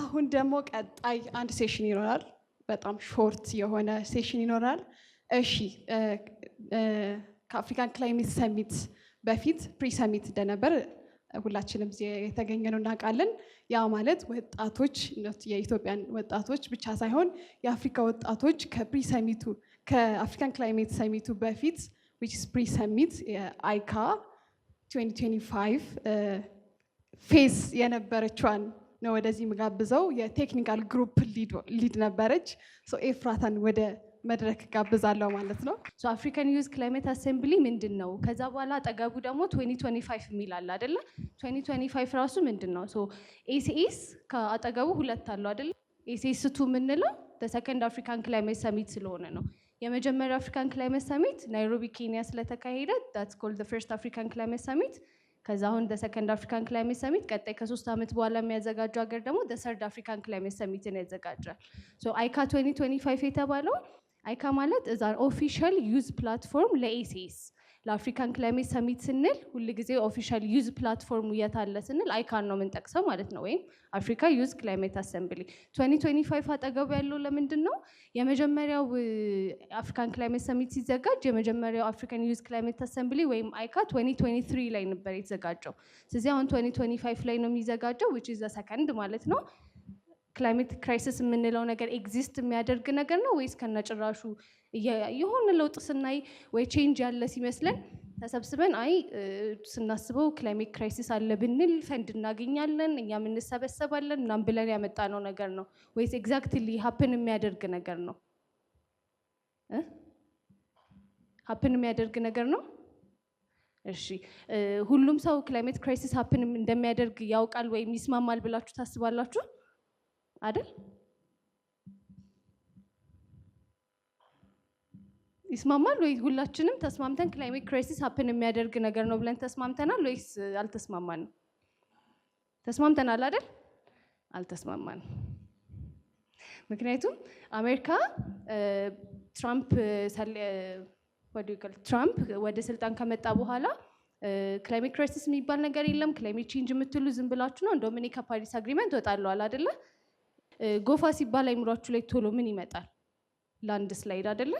አሁን ደግሞ ቀጣይ አንድ ሴሽን ይኖራል። በጣም ሾርት የሆነ ሴሽን ይኖራል። እሺ ከአፍሪካን ክላይሜት ሰሚት በፊት ፕሪ ሰሚት እንደነበር ሁላችንም የተገኘነው እናውቃለን። ያ ማለት ወጣቶች የኢትዮጵያን ወጣቶች ብቻ ሳይሆን የአፍሪካ ወጣቶች ከፕሪ ሰሚቱ ከአፍሪካን ክላይሜት ሰሚቱ በፊት which is pre summit አይካ 2025 ፌስ የነበረችዋን ነው ወደዚህ መጋብዘው የቴክኒካል ግሩፕ ሊድ ነበረች። ኤፍራታን ወደ መድረክ ጋብዛለሁ ማለት ነው። አፍሪካን ዩዝ ክላይሜት አሴምብሊ ምንድን ነው? ከዛ በኋላ አጠገቡ ደግሞ 2025 የሚል አለ አይደለ? 2025 ራሱ ምንድን ነው? ኤሲኤስ ከአጠገቡ ሁለት አለው አይደለ? ኤሲኤስ ቱ የምንለው ሰከንድ አፍሪካን ክላይሜት ሰሚት ስለሆነ ነው። የመጀመሪያው አፍሪካን ክላይሜት ሰሚት ናይሮቢ ኬንያ ስለተካሄደ that's called the first African climate summit። ከዛ አሁን the second African climate summit ቀጣይ ከ3 ዓመት በኋላ የሚያዘጋጀው ሀገር ደግሞ the third African climate summit ነው ያዘጋጃል። አይካ 2025 የተባለው አይካ ማለት is an official use platform ለኤሲኤስ ለአፍሪካን ክላይሜት ሰሚት ስንል ሁልጊዜ ኦፊሻል ዩዝ ፕላትፎርሙ የት አለ ስንል አይካን ነው የምንጠቅሰው ማለት ነው፣ ወይም አፍሪካ ዩዝ ክላይሜት አሰምብሊ 2025 አጠገቡ ያለው ለምንድን ነው? የመጀመሪያው አፍሪካን ክላይሜት ሰሚት ሲዘጋጅ የመጀመሪያው አፍሪካን ዩዝ ክላይሜት አሰምብሊ ወይም አይካ 2023 ላይ ነበር የተዘጋጀው። ስለዚህ አሁን 2025 ላይ ነው የሚዘጋጀው which is the second ማለት ነው። ክላይሜት ክራይሲስ የምንለው ነገር ኤግዚስት የሚያደርግ ነገር ነው ወይስ ከነጭራሹ የሆነ ለውጥ ስናይ ወይ ቼንጅ ያለ ሲመስለን ተሰብስበን አይ ስናስበው ክላይሜት ክራይሲስ አለ ብንል ፈንድ እናገኛለን እኛም እንሰበሰባለን ምናምን ብለን ያመጣነው ነገር ነው ወይስ ኤግዛክትሊ ሀፕን የሚያደርግ ነገር ነው? ሀፕን የሚያደርግ ነገር ነው። እሺ ሁሉም ሰው ክላይሜት ክራይሲስ ሀፕን እንደሚያደርግ ያውቃል ወይም ይስማማል ብላችሁ ታስባላችሁ አይደል? ይስማማል ወይ? ሁላችንም ተስማምተን ክላይሜት ክራይሲስ ሀፕን የሚያደርግ ነገር ነው ብለን ተስማምተናል ወይስ አልተስማማንም? ተስማምተናል አይደል? አልተስማማንም። ምክንያቱም አሜሪካ ትራምፕ ወደ ስልጣን ከመጣ በኋላ ክላይሜት ክራይሲስ የሚባል ነገር የለም ክላይሜት ቼንጅ የምትሉ ዝም ብላችሁ ነው። እንደውም እኔ ከፓሪስ አግሪመንት ወጣለዋል አይደለ? ጎፋ ሲባል አይምሯችሁ ላይ ቶሎ ምን ይመጣል? ላንድ ስላይድ አይደለ?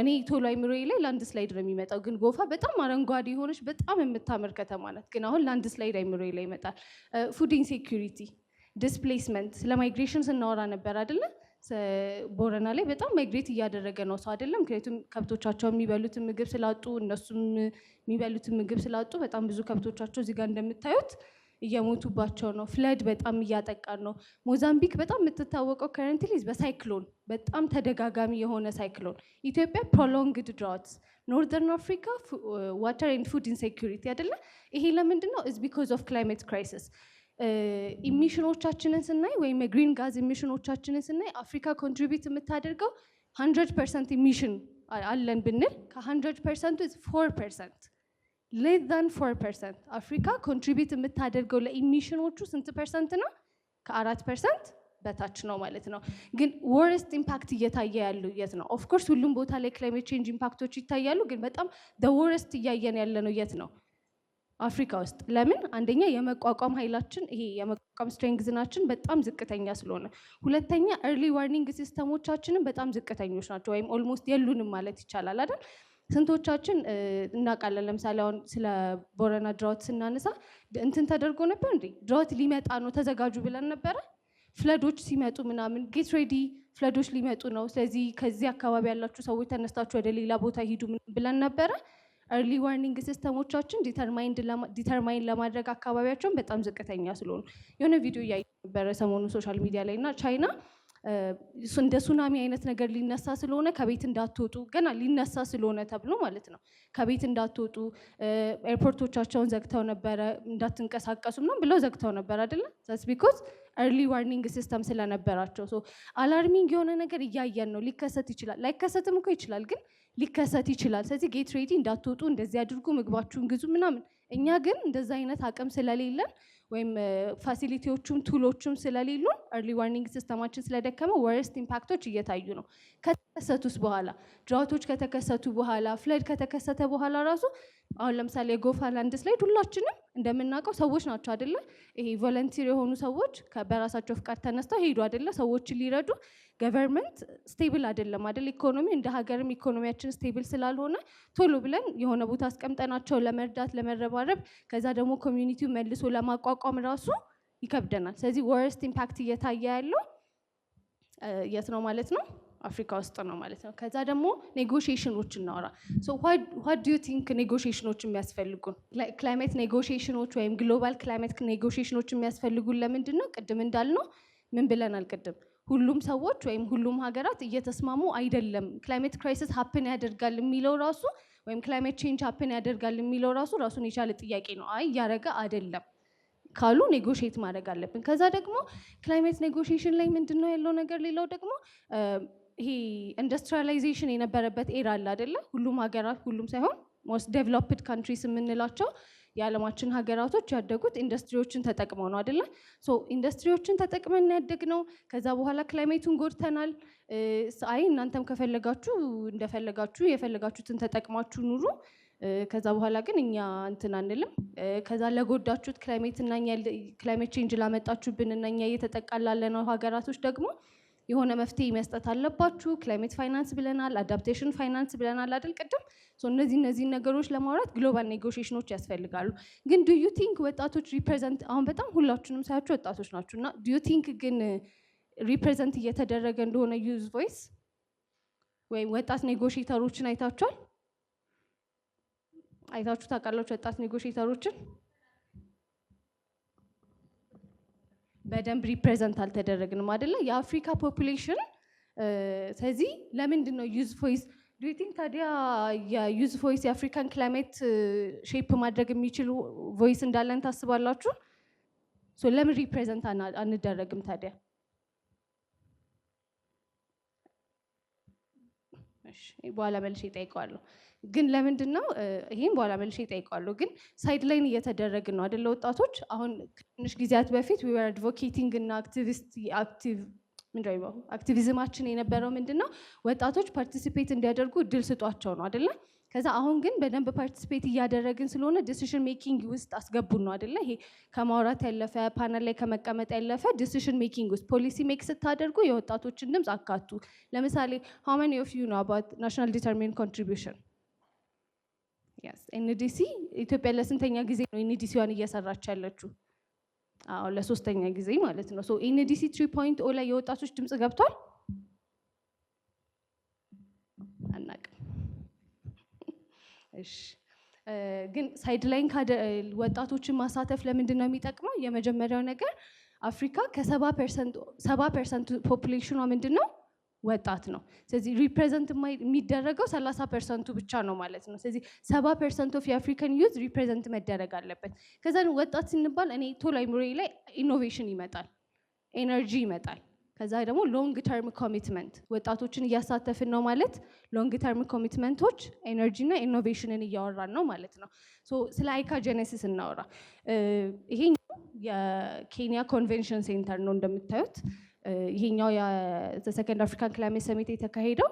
እኔ ቶሎ አይምሮዬ ላይ ላንድ ስላይድ ነው የሚመጣው። ግን ጎፋ በጣም አረንጓዴ የሆነች በጣም የምታምር ከተማ ናት። ግን አሁን ላንድ ስላይድ አይምሮዬ ላይ ይመጣል። ፉድ ኢንሴኩሪቲ፣ ዲስፕሌስመንት፣ ስለ ማይግሬሽን ስናወራ ነበር አይደለ? ቦረና ላይ በጣም ማይግሬት እያደረገ ነው ሰው አይደለም? ምክንያቱም ከብቶቻቸው የሚበሉትን ምግብ ስላጡ እነሱም የሚበሉትን ምግብ ስላጡ በጣም ብዙ ከብቶቻቸው እዚህ ጋር እንደምታዩት እየሞቱባቸው ነው። ፍለድ በጣም እያጠቃን ነው። ሞዛምቢክ በጣም የምትታወቀው ከረንትሊ በሳይክሎን በጣም ተደጋጋሚ የሆነ ሳይክሎን። ኢትዮጵያ ፕሮሎንግድ ድራውት። ኖርዘርን አፍሪካ ዋተር ኤንድ ፉድ ኢንሴኩሪቲ አይደለ? ይሄ ለምንድን ነው? ኢዝ ቢኮዝ ኦፍ ክላይሜት ክራይሲስ። ኢሚሽኖቻችንን ስናይ ወይም የግሪን ጋዝ ኢሚሽኖቻችንን ስናይ አፍሪካ ኮንትሪቢዩት የምታደርገው 100% ኢሚሽን አለን ብንል ከ100% 4% ሌስ ዛን 4% አፍሪካ ኮንትሪቢዩት የምታደርገው ለኢሚሽኖቹ ስንት ፐርሰንት ነው? ከ4% በታች ነው ማለት ነው። ግን ወርስት ኢምፓክት እየታየ ያለው የት ነው? ኦፍኮርስ ሁሉም ቦታ ላይ ክላይሜት ቼንጅ ኢምፓክቶች ይታያሉ። ግን በጣም ወርስት እያየን ያለ ነው የት ነው? አፍሪካ ውስጥ። ለምን? አንደኛ የመቋቋም ኃይላችን ይሄ የመቋቋም ስትሬንግዝናችን በጣም ዝቅተኛ ስለሆነ፣ ሁለተኛ ኤርሊ ዋርኒንግ ሲስተሞቻችንም በጣም ዝቅተኞች ናቸው፣ ወይም ኦልሞስት የሉንም ማለት ይቻላል አይደል? ስንቶቻችን እናውቃለን? ለምሳሌ አሁን ስለ ቦረና ድራውት ስናነሳ እንትን ተደርጎ ነበር እንዴ? ድራውት ሊመጣ ነው ተዘጋጁ ብለን ነበረ። ፍለዶች ሲመጡ ምናምን ጌት ሬዲ ፍለዶች ሊመጡ ነው፣ ስለዚህ ከዚህ አካባቢ ያላችሁ ሰዎች ተነስታችሁ ወደ ሌላ ቦታ ሂዱ ብለን ነበረ። ኤርሊ ዋርኒንግ ሲስተሞቻችን ዲተርማይን ለማድረግ አካባቢያቸውን በጣም ዝቅተኛ ስለሆኑ የሆነ ቪዲዮ እያየ ነበረ ሰሞኑ ሶሻል ሚዲያ ላይ እና ቻይና እንደ ሱናሚ አይነት ነገር ሊነሳ ስለሆነ ከቤት እንዳትወጡ ገና ሊነሳ ስለሆነ ተብሎ ማለት ነው ከቤት እንዳትወጡ ኤርፖርቶቻቸውን ዘግተው ነበረ፣ እንዳትንቀሳቀሱ ምናምን ብለው ዘግተው ነበር አይደለ? ዛትስ ቢኮዝ ኤርሊ ዋርኒንግ ሲስተም ስለነበራቸው። አላርሚንግ የሆነ ነገር እያየን ነው። ሊከሰት ይችላል፣ ላይከሰትም እኮ ይችላል፣ ግን ሊከሰት ይችላል። ስለዚህ ጌት ሬዲ እንዳትወጡ፣ እንደዚህ አድርጉ፣ ምግባችሁን ግዙ ምናምን። እኛ ግን እንደዛ አይነት አቅም ስለሌለን ወይም ፋሲሊቲዎቹም ቱሎቹም ስለሌሉ ኤርሊ ዋርኒንግ ሲስተማችን ስለደከመ ወርስት ኢምፓክቶች እየታዩ ነው። ከተከሰቱስ በኋላ ድራውቶች ከተከሰቱ በኋላ ፍለድ ከተከሰተ በኋላ ራሱ አሁን ለምሳሌ የጎፋ ላንድስ ላይ ሁላችንም እንደምናውቀው ሰዎች ናቸው አይደለ? ይሄ ቮለንቲር የሆኑ ሰዎች በራሳቸው ፍቃድ ተነስተው ሄዱ አይደለ? ሰዎችን ሊረዱ። ገቨርንመንት ስቴብል አይደለም አይደል? ኢኮኖሚ እንደ ሀገርም ኢኮኖሚያችን ስቴብል ስላልሆነ ቶሎ ብለን የሆነ ቦታ አስቀምጠናቸው ለመርዳት ለመረባረብ ከዛ ደግሞ ኮሚዩኒቲው መልሶ ለማቋቋም ራሱ ይከብደናል። ስለዚህ ወርስት ኢምፓክት እየታየ ያለው የት ነው ማለት ነው? አፍሪካ ውስጥ ነው ማለት ነው። ከዛ ደግሞ ኔጎሽዬሽኖች እናወራ። ሶ ዋት ዱ ዩ ቲንክ ኔጎሽዬሽኖች የሚያስፈልጉን ክላይሜት ኔጎሽዬሽኖች ወይም ግሎባል ክላይሜት ኔጎሽዬሽኖች የሚያስፈልጉን ለምንድን ነው? ቅድም እንዳልነው ምን ብለናል ቅድም? ሁሉም ሰዎች ወይም ሁሉም ሀገራት እየተስማሙ አይደለም። ክላይሜት ክራይሲስ ሀፕን ያደርጋል የሚለው ራሱ ወይም ክላይሜት ቼንጅ ሀፕን ያደርጋል የሚለው ራሱ ራሱን የቻለ ጥያቄ ነው። አይ እያደረገ አይደለም ካሉ ኔጎሽዬት ማድረግ አለብን። ከዛ ደግሞ ክላይሜት ኔጎሽዬሽን ላይ ምንድን ነው ያለው ነገር? ሌላው ደግሞ ይሄ ኢንዱስትሪያላይዜሽን የነበረበት ኤራ አለ አይደለ? ሁሉም ሀገራት ሁሉም ሳይሆን ሞስት ዴቨሎፕድ ካንትሪስ የምንላቸው የዓለማችን ሀገራቶች ያደጉት ኢንዱስትሪዎችን ተጠቅመው ነው አይደለ? ሶ ኢንዱስትሪዎችን ተጠቅመን ያደግነው። ከዛ በኋላ ክላይሜቱን ጎድተናል። አይ እናንተም ከፈለጋችሁ እንደፈለጋችሁ የፈለጋችሁትን ተጠቅማችሁ ኑሩ፣ ከዛ በኋላ ግን እኛ እንትን አንልም። ከዛ ለጎዳችሁት ክላይሜት እና ክላይሜት ቼንጅ ላመጣችሁብን እና እኛ እየተጠቃን ላለነው ሀገራቶች ደግሞ የሆነ መፍትሄ መስጠት አለባችሁ። ክላይሜት ፋይናንስ ብለናል፣ አዳፕቴሽን ፋይናንስ ብለናል አይደል ቅድም። እነዚህ ነገሮች ለማውራት ግሎባል ኔጎሽዬሽኖች ያስፈልጋሉ። ግን ዱ ዩ ቲንክ ወጣቶች ሪፕሬዘንት አሁን በጣም ሁላችሁንም ሳያችሁ ወጣቶች ናችሁ እና ዱ ዩ ቲንክ ግን ሪፕሬዘንት እየተደረገ እንደሆነ ዩዝ ቮይስ ወይም ወጣት ኔጎሽዬተሮችን አይታችኋል? አይታችሁ ታውቃላችሁ? ወጣት ኔጎሽዬተሮችን በደንብ ሪፕሬዘንት አልተደረግንም አይደለ? የአፍሪካ ፖፑሌሽን። ስለዚህ ለምንድን ነው ዩዝ ቮይስ ዱ ዩ ቲንክ ታዲያ የዩዝ ቮይስ የአፍሪካን ክላይሜት ሼፕ ማድረግ የሚችሉ ቮይስ እንዳለን ታስባላችሁ? ለምን ሪፕሬዘንት አንደረግም ታዲያ? በኋላ መልሼ እጠይቀዋለሁ። ግን ለምንድን ነው ይሄን በኋላ መልሼ እጠይቀዋለሁ። ግን ሳይድ ላይን እየተደረግን ነው አይደለ? ወጣቶች አሁን ትንሽ ጊዜያት በፊት ዊ ወር አድቮኬቲንግ እና አክቲቪዝማችን የነበረው ምንድን ነው? ወጣቶች ፓርቲሲፔት እንዲያደርጉ እድል ስጧቸው ነው አይደለ? ከዛ አሁን ግን በደንብ ፓርቲሲፔት እያደረግን ስለሆነ ዲሲሽን ሜኪንግ ውስጥ አስገቡን ነው አይደለ? ይሄ ከማውራት ያለፈ ፓነል ላይ ከመቀመጥ ያለፈ ዲሲሽን ሜኪንግ ውስጥ ፖሊሲ ሜክ ስታደርጉ የወጣቶችን ድምፅ አካቱ። ለምሳሌ ሃው ማኒ ኦፍ ዩ ኖ አባውት ናሽናል ዲተርሚንድ ኮንትሪቢዩሽን? ኤንዲሲ ኢትዮጵያ ለስንተኛ ጊዜ ነው ኤንዲሲዋን እየሰራች ያለችው? አዎ ለሶስተኛ ጊዜ ማለት ነው። ኤንዲሲ 3.0 ላይ የወጣቶች ድምፅ ገብቷል? አናውቅም። እሺ ግን ሳይድ ላይን ወጣቶችን ማሳተፍ ለምንድን ነው የሚጠቅመው? የመጀመሪያው ነገር አፍሪካ ከ70% ፖፑሌሽኗ ምንድን ነው? ወጣት ነው። ስለዚህ ሪፕሬዘንት የሚደረገው 30% ብቻ ነው ማለት ነው። ስለዚህ 70% ኦፍ የአፍሪካን ዩዝ ሪፕሬዘንት መደረግ አለበት። ከዛ ወጣት ስንባል እኔ ቶሎ አይምሮዬ ላይ ኢኖቬሽን ይመጣል፣ ኤነርጂ ይመጣል። ከዛ ደግሞ ሎንግ ተርም ኮሚትመንት ወጣቶችን እያሳተፍን ነው ማለት ሎንግ ተርም ኮሚትመንቶች ኤነርጂ እና ኢኖቬሽንን እያወራን ነው ማለት ነው። ስለ አይካ ጄኔሲስ እናወራ። ይሄኛው የኬንያ ኮንቬንሽን ሴንተር ነው እንደምታዩት። ይሄኛው የሰከንድ አፍሪካን ክላይሜት ሰሚት የተካሄደው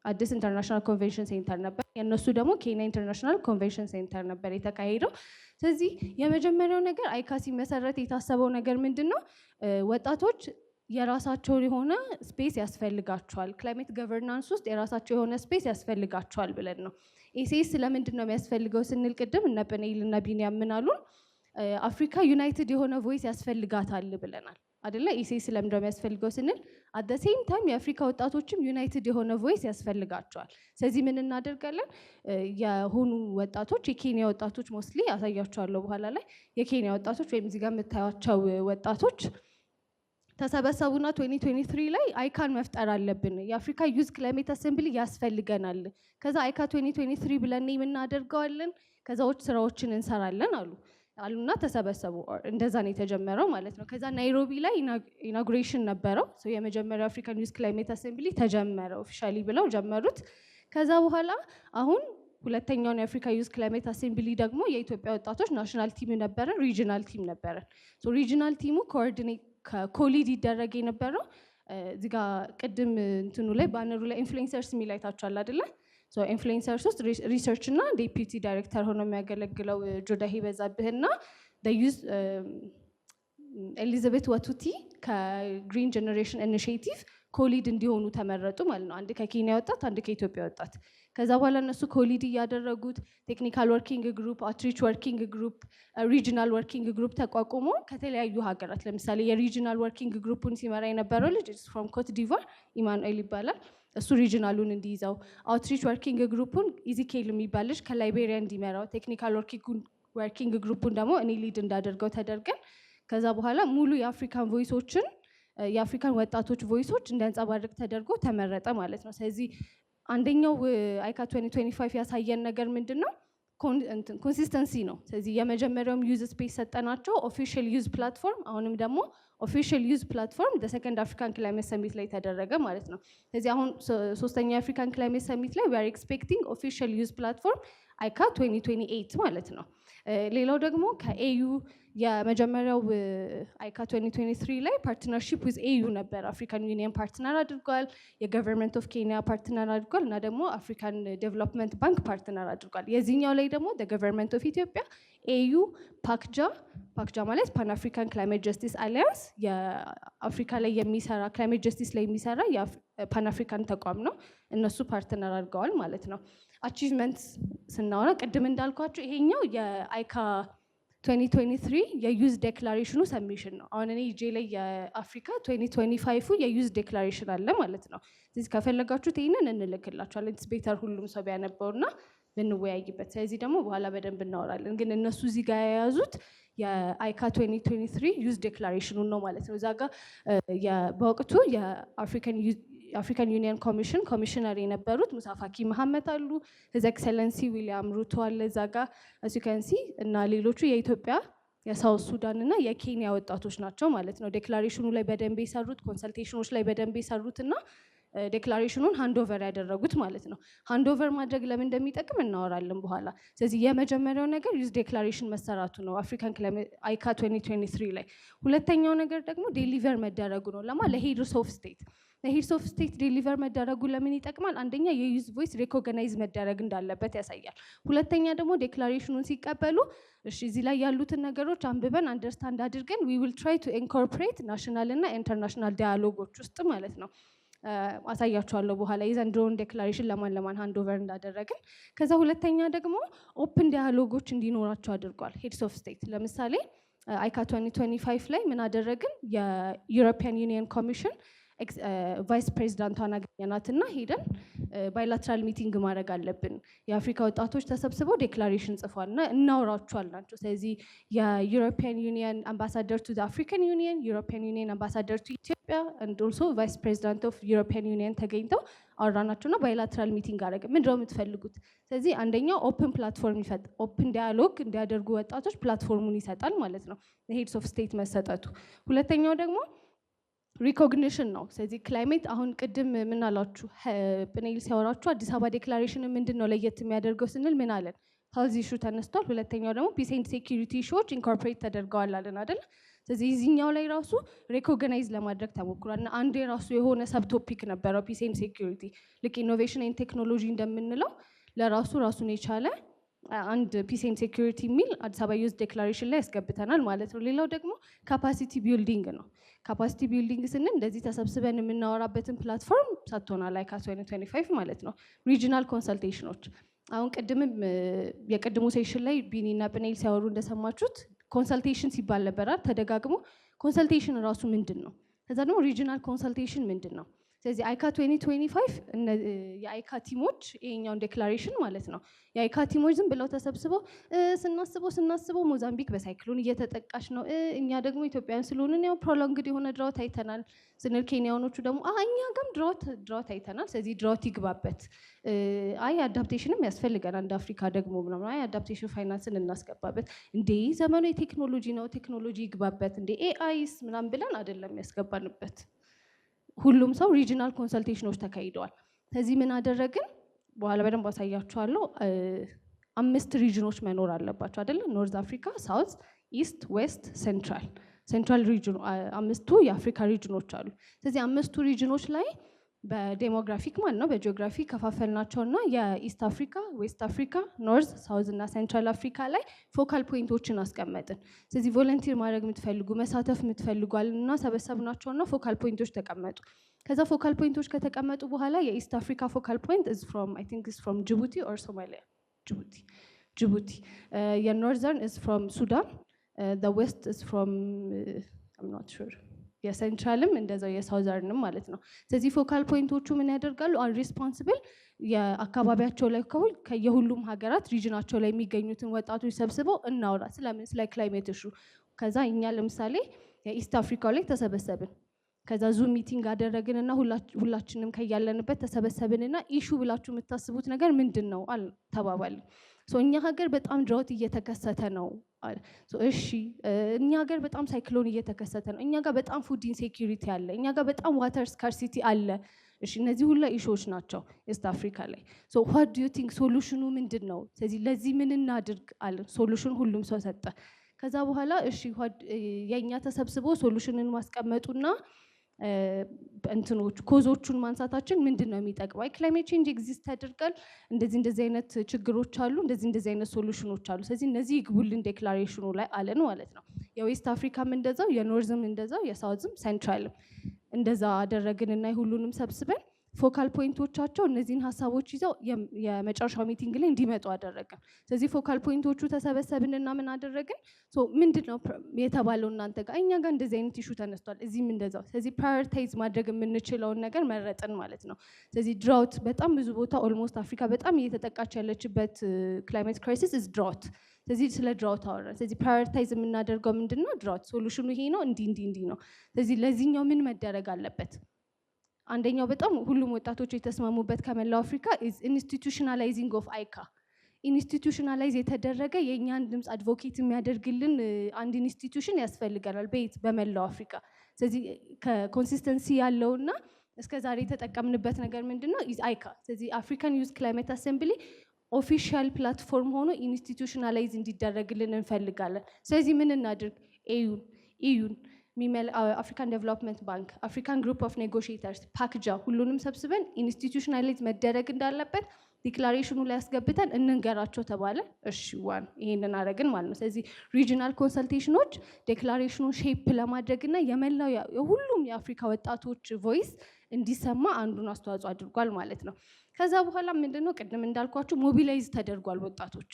አዲስ ኢንተርናሽናል ኮንቬንሽን ሴንተር ነበር። የእነሱ ደግሞ ኬንያ ኢንተርናሽናል ኮንቬንሽን ሴንተር ነበር የተካሄደው። ስለዚህ የመጀመሪያው ነገር አይካ ሲመሰረት የታሰበው ነገር ምንድን ነው? ወጣቶች የራሳቸው የሆነ ስፔስ ያስፈልጋቸዋል፣ ክላይሜት ገቨርናንስ ውስጥ የራሳቸው የሆነ ስፔስ ያስፈልጋቸዋል ብለን ነው። ኢሲኤስ ስለምንድን ነው የሚያስፈልገው ስንል ቅድም እነ ጵኔል እና ቢኒያም ምን አሉን? አፍሪካ ዩናይትድ የሆነ ቮይስ ያስፈልጋታል ብለናል አይደለ? ኢሲኤስ ስለምንድን ነው የሚያስፈልገው ስንል አት ዘ ሴም ታይም የአፍሪካ ወጣቶችም ዩናይትድ የሆነ ቮይስ ያስፈልጋቸዋል። ስለዚህ ምን እናደርጋለን? የሆኑ ወጣቶች የኬንያ ወጣቶች ሞስትሊ ያሳያቸዋለሁ በኋላ ላይ የኬንያ ወጣቶች ወይም እዚህ ጋር የምታዩቸው ወጣቶች ተሰበሰቡና 2023 ላይ አይካን መፍጠር አለብን፣ የአፍሪካ ዩዝ ክላይሜት አሴምብሊ ያስፈልገናል። ከዛ አይካ 2023 ብለን የምናደርገዋለን፣ ከዛዎች ስራዎችን እንሰራለን አሉና ተሰበሰቡ። እንደዛ ነው የተጀመረው ማለት ነው። ከዛ ናይሮቢ ላይ ኢናጉሬሽን ነበረው። የመጀመሪያው አፍሪካን ዩዝ ክላይሜት አሴምብሊ ተጀመረ ኦፊሻሊ ብለው ጀመሩት። ከዛ በኋላ አሁን ሁለተኛውን የአፍሪካ ዩዝ ክላይሜት አሴምብሊ ደግሞ የኢትዮጵያ ወጣቶች ናሽናል ቲም ነበረ፣ ሪጂናል ቲም ነበረ። ሪጂናል ቲሙ ኮኦርዲኔት ኮሊድ ይደረግ የነበረው እዚህ ጋር ቅድም እንትኑ ላይ ባነሩ ላይ ኢንፍሉዌንሰርስ የሚል አይታችኋል አይደለ? ሶ ኢንፍሉዌንሰርስ ውስጥ ሪሰርች እና ዴፒቲ ዳይሬክተር ሆኖ የሚያገለግለው ጆዳሄ በዛብህና ዩዝ ኤሊዛቤት ዋቱቲ ከግሪን ጀነሬሽን ኢኒሺዬቲቭ ኮሊድ እንዲሆኑ ተመረጡ ማለት ነው። አንድ ከኬንያ ወጣት፣ አንድ ከኢትዮጵያ ወጣት። ከዛ በኋላ እነሱ ኮሊድ እያደረጉት ቴክኒካል ወርኪንግ ግሩፕ፣ አውትሪች ወርኪንግ ግሩፕ፣ ሪጂናል ወርኪንግ ግሩፕ ተቋቁሞ ከተለያዩ ሀገራት ለምሳሌ የሪጂናል ወርኪንግ ግሩፑን ሲመራ የነበረው ልጅ ፍሮም ኮት ዲቫር ኢማኑኤል ይባላል። እሱ ሪጂናሉን እንዲይዘው፣ አውትሪች ወርኪንግ ግሩፑን ኢዚኬል የሚባል ልጅ ከላይቤሪያ እንዲመራው፣ ቴክኒካል ወርኪንግ ግሩፑን ደግሞ እኔ ሊድ እንዳደርገው ተደርገን ከዛ በኋላ ሙሉ የአፍሪካን ቮይሶችን የአፍሪካን ወጣቶች ቮይሶች እንዲያንጸባርቅ ተደርጎ ተመረጠ ማለት ነው። ስለዚህ አንደኛው አይካ 2025 ያሳየን ነገር ምንድን ነው? ኮንሲስተንሲ ነው። ስለዚህ የመጀመሪያውም ዩዝ ስፔስ ሰጠናቸው ኦፊሻል ዩዝ ፕላትፎርም፣ አሁንም ደግሞ ኦፊሻል ዩዝ ፕላትፎርም በሰከንድ አፍሪካን ክላይሜት ሰሚት ላይ ተደረገ ማለት ነው። ስለዚህ አሁን ሶስተኛው የአፍሪካን ክላይሜት ሰሚት ላይ ዊ አር ኤክስፔክቲንግ ኦፊሻል ዩዝ ፕላትፎርም አይካ 2028 ማለት ነው። ሌላው ደግሞ ከኤዩ የመጀመሪያው አይካ 2023 ላይ ፓርትነርሺፕ ዊዝ ኤዩ ነበር። አፍሪካን ዩኒየን ፓርትነር አድርጓል፣ የገቨርንመንት ኦፍ ኬንያ ፓርትነር አድርጓል እና ደግሞ አፍሪካን ዴቨሎፕመንት ባንክ ፓርትነር አድርጓል። የዚህኛው ላይ ደግሞ ገቨርንመንት ኦፍ ኢትዮጵያ፣ ኤዩ፣ ፓክጃ ማለት ፓን አፍሪካን ክላይሜት ጀስቲስ አሊያንስ የአፍሪካ ላይ የሚሰራ ክላይሜት ጀስቲስ ላይ የሚሰራ ፓን አፍሪካን ተቋም ነው። እነሱ ፓርትነር አድርገዋል ማለት ነው። አቺቭመንት ስናወራ ቅድም እንዳልኳቸው ይሄኛው የአይካ 2023 የዩዝ ዴክላሬሽኑ ሰሚሽን ነው። አሁን እኔ እጄ ላይ የአፍሪካ 2025 የዩዝ ዴክላሬሽን አለ ማለት ነው። ስለዚህ ከፈለጋችሁት ይህንን እንልክላችኋለን። ኢትስ ቤተር ሁሉም ሰው ቢያነበውና ብንወያይበት። ስለዚህ ደግሞ በኋላ በደንብ እናወራለን። ግን እነሱ እዚህ ጋር የያዙት የአይካ 2023 ዩዝ ዴክላሬሽኑን ነው ማለት ነው። እዛ ጋር በወቅቱ የአፍሪካን ዩኒየን ኮሚሽን ኮሚሽነር የነበሩት ሙሳ ፋኪ መሐመድ አሉ፣ ሂዝ ኤክሰለንሲ ዊሊያም ሩቶ አለ እዛ ጋር አሲከንሲ እና ሌሎቹ የኢትዮጵያ የሳውት ሱዳን እና የኬንያ ወጣቶች ናቸው ማለት ነው። ዴክላሬሽኑ ላይ በደንብ የሰሩት፣ ኮንሰልቴሽኖች ላይ በደንብ የሰሩት እና ዴክላሬሽኑን ሃንድ ኦቨር ያደረጉት ማለት ነው። ሃንድ ኦቨር ማድረግ ለምን እንደሚጠቅም እናወራለን በኋላ። ስለዚህ የመጀመሪያው ነገር ዩዝ ዴክላሬሽን መሰራቱ ነው አፍሪካን ክላይሜት አይካ 2023 ላይ። ሁለተኛው ነገር ደግሞ ዴሊቨር መደረጉ ነው። ለሄድስ ኦፍ ስቴት ለሄድስ ኦፍ ስቴት ዴሊቨር መደረጉ ለምን ይጠቅማል? አንደኛ የዩዝ ቮይስ ሪኮግናይዝ መደረግ እንዳለበት ያሳያል። ሁለተኛ ደግሞ ዴክላሬሽኑን ሲቀበሉ እሺ እዚህ ላይ ያሉትን ነገሮች አንብበን አንደርስታንድ አድርገን ዊ ዊል ትራይ ቱ ኢንኮርፖሬት ናሽናል እና ኢንተርናሽናል ዳያሎጎች ውስጥ ማለት ነው። አሳያችኋለሁ በኋላ የዘንድሮውን ዴክላሬሽን ለማን ሃንድ ኦቨር እንዳደረግን። ከዛ ሁለተኛ ደግሞ ኦፕን ዳያሎጎች እንዲኖራቸው አድርጓል ሄድስ ኦፍ ስቴት። ለምሳሌ አይካ 2025 ላይ ምን አደረግን? የዩሮፒያን ዩኒየን ኮሚሽን ቫይስ ፕሬዚዳንቷን አገኘናት እና ሄደን ባይላትራል ሚቲንግ ማድረግ አለብን፣ የአፍሪካ ወጣቶች ተሰብስበው ዴክላሬሽን ጽፏል እና እናውራቸዋል ናቸው። ስለዚህ የዩሮፒያን ዩኒየን አምባሳደር ቱ አፍሪካን ዩኒየን፣ ዩሮፒያን ዩኒየን አምባሳደር ቱ ኢትዮጵያ እንድ ኦልሶ ቫይስ ፕሬዚዳንት ኦፍ ዩሮፒያን ዩኒየን ተገኝተው አወራናቸው እና ባይላትራል ሚቲንግ አደረገ። ምንድነው የምትፈልጉት? ስለዚህ አንደኛው ኦፕን ፕላትፎርም ይፈጥ ኦፕን ዳያሎግ እንዲያደርጉ ወጣቶች ፕላትፎርሙን ይሰጣል ማለት ነው ሄድስ ኦፍ ስቴት መሰጠቱ። ሁለተኛው ደግሞ ሪኮግኒሽን ነው። ስለዚህ ክላይሜት አሁን ቅድም ምን አላችሁ ፕኔል ሲያወራችሁ አዲስ አበባ ዴክላሬሽን ምንድን ነው ለየት የሚያደርገው ስንል ምን አለን? ሄልዝ ኢሹ ተነስቷል። ሁለተኛው ደግሞ ፒስ ኤንድ ሴኪሪቲ ኢሹዎች ኢንኮርፖሬት ተደርገዋል አለን አይደል? ስለዚህ እዚህኛው ላይ ራሱ ሪኮግናይዝ ለማድረግ ተሞክሯል እና አንዱ የራሱ የሆነ ሰብ ቶፒክ ነበረው ፒስ ኤንድ ሴኪሪቲ። ልክ ኢኖቬሽን ኤንድ ቴክኖሎጂ እንደምንለው ለራሱ ራሱን የቻለ አንድ ፒስ ኤንድ ሴኪሪቲ የሚል አዲስ አበባ ዩዝ ዴክላሬሽን ላይ ያስገብተናል ማለት ነው። ሌላው ደግሞ ካፓሲቲ ቢልዲንግ ነው። ካፓሲቲ ቢልዲንግ ስንል እንደዚህ ተሰብስበን የምናወራበትን ፕላትፎርም ሰጥቶናል አይካ 2025 ማለት ነው። ሪጂናል ኮንሰልቴሽኖች አሁን ቅድምም የቅድሙ ሴሽን ላይ ቢኒ እና ጵኔል ሲያወሩ እንደሰማችሁት ኮንሰልቴሽን ሲባል ነበራል ተደጋግሞ። ኮንሰልቴሽን ራሱ ምንድን ነው? ከዛ ደግሞ ሪጂናል ኮንሰልቴሽን ምንድን ነው? ስለዚህ አይካ 2025 የአይካ ቲሞች ይሄኛውን ዴክላሬሽን ማለት ነው የአይካ ቲሞች ዝም ብለው ተሰብስበው ስናስበው ሞዛምቢክ በሳይክሎን እየተጠቃች ነው፣ እኛ ደግሞ ኢትዮጵያውያን ስለሆንን ያው ፕሮሎንግድ የሆነ ድራውት አይተናል ስንል ኬንያኖቹ ደግሞ እኛ ጋም ድራውት አይተናል፣ ስለዚህ ድራውት ይግባበት፣ አይ አዳፕቴሽንም ያስፈልገናል እንደ አፍሪካ ደግሞ ምናምን፣ አይ አዳፕቴሽን ፋይናንስን እናስገባበት፣ እንዴ ዘመኑ የቴክኖሎጂ ነው ቴክኖሎጂ ይግባበት፣ እንዴ ኤአይስ ምናምን ብለን አይደለም ያስገባንበት። ሁሉም ሰው ሪጂናል ኮንሰልቴሽኖች ተካሂደዋል። ከዚህ ምን አደረግን? በኋላ በደንብ አሳያችኋለሁ። 5 ሪጅኖች መኖር አለባቸው አይደለ? ኖርዝ አፍሪካ፣ ሳውዝ፣ ኢስት፣ ዌስት፣ ሴንትራል። ሴንትራል ሪጅን አምስቱ የአፍሪካ ሪጅኖች አሉ። ስለዚህ አምስቱ ሪጅኖች ላይ በዴሞግራፊክ ማለት ነው በጂኦግራፊ ከፋፈልናቸውና የኢስት አፍሪካ፣ ዌስት አፍሪካ፣ ኖርዝ፣ ሳውዝ እና ሴንትራል አፍሪካ ላይ ፎካል ፖይንቶችን አስቀመጥን። ስለዚህ ቮለንቲር ማድረግ የምትፈልጉ መሳተፍ የምትፈልጉ አልና ሰበሰብናቸውና ፎካል ፖይንቶች ተቀመጡ። ከዛ ፎካል ፖይንቶች ከተቀመጡ በኋላ የኢስት አፍሪካ ፎካል ፖይንት ኢዝ ፍሮም አይ ቲንክ ኢዝ ፍሮም ጅቡቲ ኦር ሶማሊያ ጅቡቲ የኖርዘርን ኢዝ ፍሮም ሱዳን the west is from I'm not sure የሴንትራልም እንደዛው የሳውዘርንም ማለት ነው። ስለዚህ ፎካል ፖይንቶቹ ምን ያደርጋሉ? አን ሪስፖንሲብል የአካባቢያቸው ላይ ከየሁሉም ሀገራት ሪጅናቸው ላይ የሚገኙትን ወጣቶች ሰብስበው እናውራ ስለምን ስለ ክላይሜት ኢሹ። ከዛ እኛ ለምሳሌ የኢስት አፍሪካው ላይ ተሰበሰብን። ከዛ ዙም ሚቲንግ አደረግንና ሁላችንም ከያለንበት ተሰበሰብንና ኢሹ ብላችሁ የምታስቡት ነገር ምንድን ነው ተባባልን። እኛ ሀገር በጣም ድራውት እየተከሰተ ነው። እሺ እኛ ሀገር በጣም ሳይክሎን እየተከሰተ ነው። እኛ ጋር በጣም ፉድ ኢንሴኪዩሪቲ አለ። እኛ ጋር በጣም ዋተር ስካርሲቲ አለ። እሺ እነዚህ ሁላ ኢሹዎች ናቸው ኢስት አፍሪካ ላይ። ዋት ዱ ዩ ቲንክ ሶሉሽኑ ምንድን ነው? ስለዚህ ለዚህ ምን እናድርግ አለ። ሶሉሽን ሁሉም ሰው ሰጠ። ከዛ በኋላ እሺ የእኛ ተሰብስቦ ሶሉሽንን ማስቀመጡና እንትኖች ኮዞቹን ማንሳታችን ምንድን ነው የሚጠቅመው? ክላይሜት ቼንጅ ኤግዚስት ያደርጋል፣ እንደዚህ አይነት ችግሮች አሉ፣ እንደዚህ አይነት ሶሉሽኖች አሉ። ስለዚህ እነዚህ ይግቡልን ዴክላሬሽኑ ላይ አለን ማለት ነው። የዌስት አፍሪካም እንደዛው፣ የኖርዝም እንደዛው፣ የሳውዝም ሴንትራልም እንደዛ አደረግንና ሁሉንም ሰብስበን ፎካል ፖይንቶቻቸው እነዚህን ሀሳቦች ይዘው የመጨረሻው ሚቲንግ ላይ እንዲመጡ አደረግን። ስለዚህ ፎካል ፖይንቶቹ ተሰበሰብንና ምን አደረግን? ምንድን ነው የተባለው እናንተ ጋር? እኛ ጋር እንደዚህ አይነት ኢሹ ተነስቷል፣ እዚህም እንደዛው። ስለዚህ ፕራዮሪታይዝ ማድረግ የምንችለውን ነገር መረጥን ማለት ነው። ስለዚህ ድራውት በጣም ብዙ ቦታ ኦልሞስት አፍሪካ በጣም እየተጠቃች ያለችበት ክላይሜት ክራይሲስ ኢዝ ድራውት። ስለዚህ ስለ ድራውት አወራን። ስለዚህ ፕራዮሪታይዝ የምናደርገው ምንድን ነው? ድራውት ሶሉሽኑ ይሄ ነው፣ እንዲህ ነው። ስለዚህ ለዚህኛው ምን መደረግ አለበት? አንደኛው በጣም ሁሉም ወጣቶች የተስማሙበት ከመላው አፍሪካ ኢዝ ኢንስቲቱሽናላይዚንግ ኦፍ አይካ። ኢንስቲቱሽናላይዝ የተደረገ የእኛን ድምፅ አድቮኬት የሚያደርግልን አንድ ኢንስቲቱሽን ያስፈልገናል በመላው አፍሪካ። ስለዚህ ከኮንሲስተንሲ ያለውና እስከ ዛሬ የተጠቀምንበት ነገር ምንድን ነው? ኢዝ አይካ። ስለዚህ አፍሪካን ዩዝ ክላይሜት አሴምብሊ ኦፊሻል ፕላትፎርም ሆኖ ኢንስቲቱሽናላይዝ እንዲደረግልን እንፈልጋለን። ስለዚህ ምን እናድርግ? ኢዩን አፍሪካን ዴቨሎፕመንት ባንክ፣ አፍሪካን ግሩፕ ኦፍ ኔጎሽተርስ፣ ፓክጃ ሁሉንም ሰብስበን ኢንስቲቱሽናላይዝ መደረግ እንዳለበት ዲክላሬሽኑ ላይ ያስገብተን እንንገራቸው ተባለ። እሺ ይሄንን አደረግን ማለት ነው። ስለዚህ ሪጂናል ኮንሰልቴሽኖች ዴክላሬሽኑን ሼፕ ለማድረግና የመላው የሁሉም የአፍሪካ ወጣቶች ቮይስ እንዲሰማ አንዱን አስተዋጽኦ አድርጓል ማለት ነው። ከዛ በኋላ ምንድነው ቅድም እንዳልኳችሁ ሞቢላይዝ ተደርጓል ወጣቶች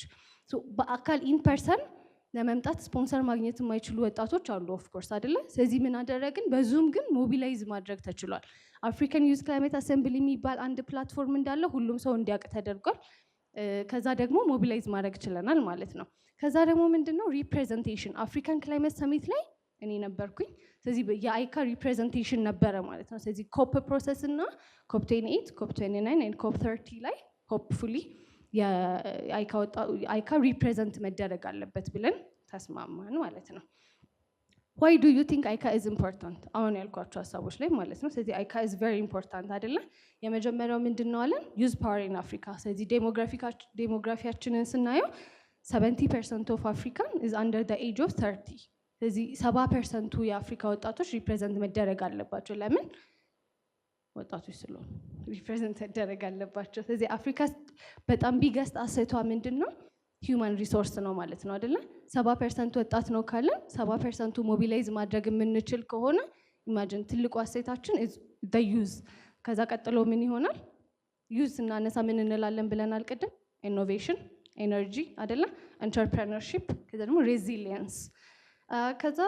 በአካል ኢንፐርሰን ለመምጣት ስፖንሰር ማግኘት የማይችሉ ወጣቶች አሉ ኦፍኮርስ አይደለ? ስለዚህ ምን አደረግን? በዙም ግን ሞቢላይዝ ማድረግ ተችሏል። አፍሪካን ዩዝ ክላይሜት አሴምብሊ የሚባል አንድ ፕላትፎርም እንዳለ ሁሉም ሰው እንዲያውቅ ተደርጓል። ከዛ ደግሞ ሞቢላይዝ ማድረግ ችለናል ማለት ነው። ከዛ ደግሞ ምንድነው ሪፕሬዘንቴሽን አፍሪካን ክላይሜት ሰሚት ላይ እኔ ነበርኩኝ። ስለዚህ የአይካ ሪፕሬዘንቴሽን ነበረ ማለት ነው። ስለዚህ ኮፕ ፕሮሰስ እና ኮፕ 28 ኮፕ 29 እና ኮፕ 30 ላይ ሆፕፉሊ የአይካ ሪፕሬዘንት መደረግ አለበት ብለን ተስማማን ማለት ነው። ዋይ ዱ ዩ ቲንክ አይካ ኢዝ ኢምፖርታንት? አሁን ያልኳቸው ሀሳቦች ላይ ማለት ነው። ስለዚህ አይካ ኢዝ ቨሪ ኢምፖርታንት አይደለ? የመጀመሪያው ምንድን ነው አለን? ዩዝ ፓወር ኢን አፍሪካ። ስለዚህ ዴሞግራፊያችንን ስናየው 70% ኦፍ አፍሪካን ኢዝ አንደር ዘ ኤጅ ኦፍ 30። ስለዚህ 70% የአፍሪካ ወጣቶች ሪፕሬዘንት መደረግ አለባቸው። ለምን? ወጣቶች ስለሆኑ ሪፕሬዘንት መደረግ አለባቸው። ስለዚህ አፍሪካ በጣም ቢገስት አሴቷ ምንድን ነው? ሂውማን ሪሶርስ ነው ማለት ነው አይደለ? 70% ወጣት ነው ካለን 70% ሞቢላይዝ ማድረግ የምንችል ከሆነ ኢማጂን ትልቁ አሴታችን ዩዝ። ከዛ ቀጥሎ ምን ይሆናል? ዩዝ ስናነሳ ምን እንላለን ብለናል ቅድም? ኢኖቬሽን፣ ኤነርጂ አይደለ? ኢንተርፕረነርሺፕ፣ ከዛ ደግሞ ሬዚሊየንስ። ከዛ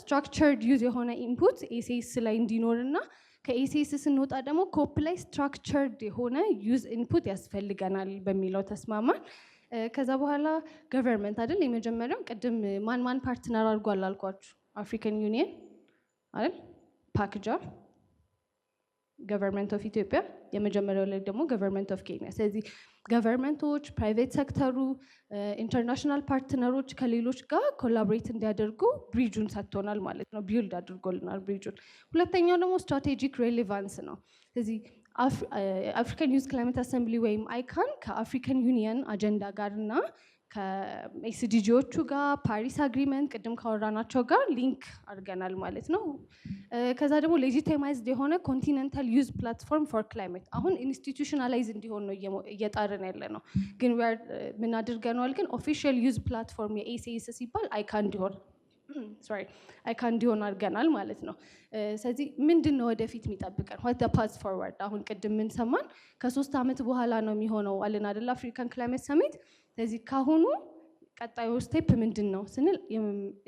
ስትራክቸርድ ዩዝ የሆነ ኢንፑት ኤሴስ ላይ እንዲኖርና ከኤሴስ ስንወጣ ደግሞ ኮፕ ላይ ስትራክቸርድ የሆነ ዩዝ ኢንፑት ያስፈልገናል በሚለው ተስማማን። ከዛ በኋላ ገቨርንመንት አይደል የመጀመሪያው ቅድም ማን ፓርትነር አድርጓል አልኳችሁ? አፍሪካን ዩኒየን አይደል? ፓክጃ፣ ገቨርንመንት ኦፍ ኢትዮጵያ፣ የመጀመሪያው ላይ ደግሞ ገቨርንመንት ኦፍ ኬንያ። ስለዚህ ገቨርንመንቶች፣ ፕራይቬት ሴክተሩ፣ ኢንተርናሽናል ፓርትነሮች ከሌሎች ጋር ኮላቦሬት እንዲያደርጉ ብሪጁን ሰጥቶናል ማለት ነው። ቢልድ አድርጎልናል ብሪጁን። ሁለተኛው ደግሞ ስትራቴጂክ ሬሌቫንስ ነው። ስለዚህ አፍሪካን ዩዝ ክላይሜት አሰምብሊ ወይም አይካን ከአፍሪካን ዩኒየን አጀንዳ ጋር እና ከኤስዲጂዎቹ ጋር ፓሪስ አግሪመንት ቅድም ካወራናቸው ጋር ሊንክ አድርገናል ማለት ነው። ከዛ ደግሞ ሌጂቲማይዝድ የሆነ ኮንቲኔንታል ዩዝ ፕላትፎርም ፎር ክላይሜት አሁን ኢንስቲቱሽናላይዝ እንዲሆን ነው እየጣርን ያለ ነው። ግን ምን አድርገነዋል? ግን ኦፊሻል ዩዝ ፕላትፎርም የኤሲኤስ ሲባል አይካ እንዲሆን አይካ እንዲሆን አድርገናል ማለት ነው። ስለዚህ ምንድን ነው ወደፊት የሚጠብቀን? ዋት ፓዝ ፎርዋርድ? አሁን ቅድም ምን ሰማን? ከ3 ዓመት በኋላ ነው የሚሆነው አለን አይደል? አፍሪካን ክላይሜት ሰሚት። ስለዚህ ካሁኑ ቀጣዩ ስቴፕ ምንድን ነው ስንል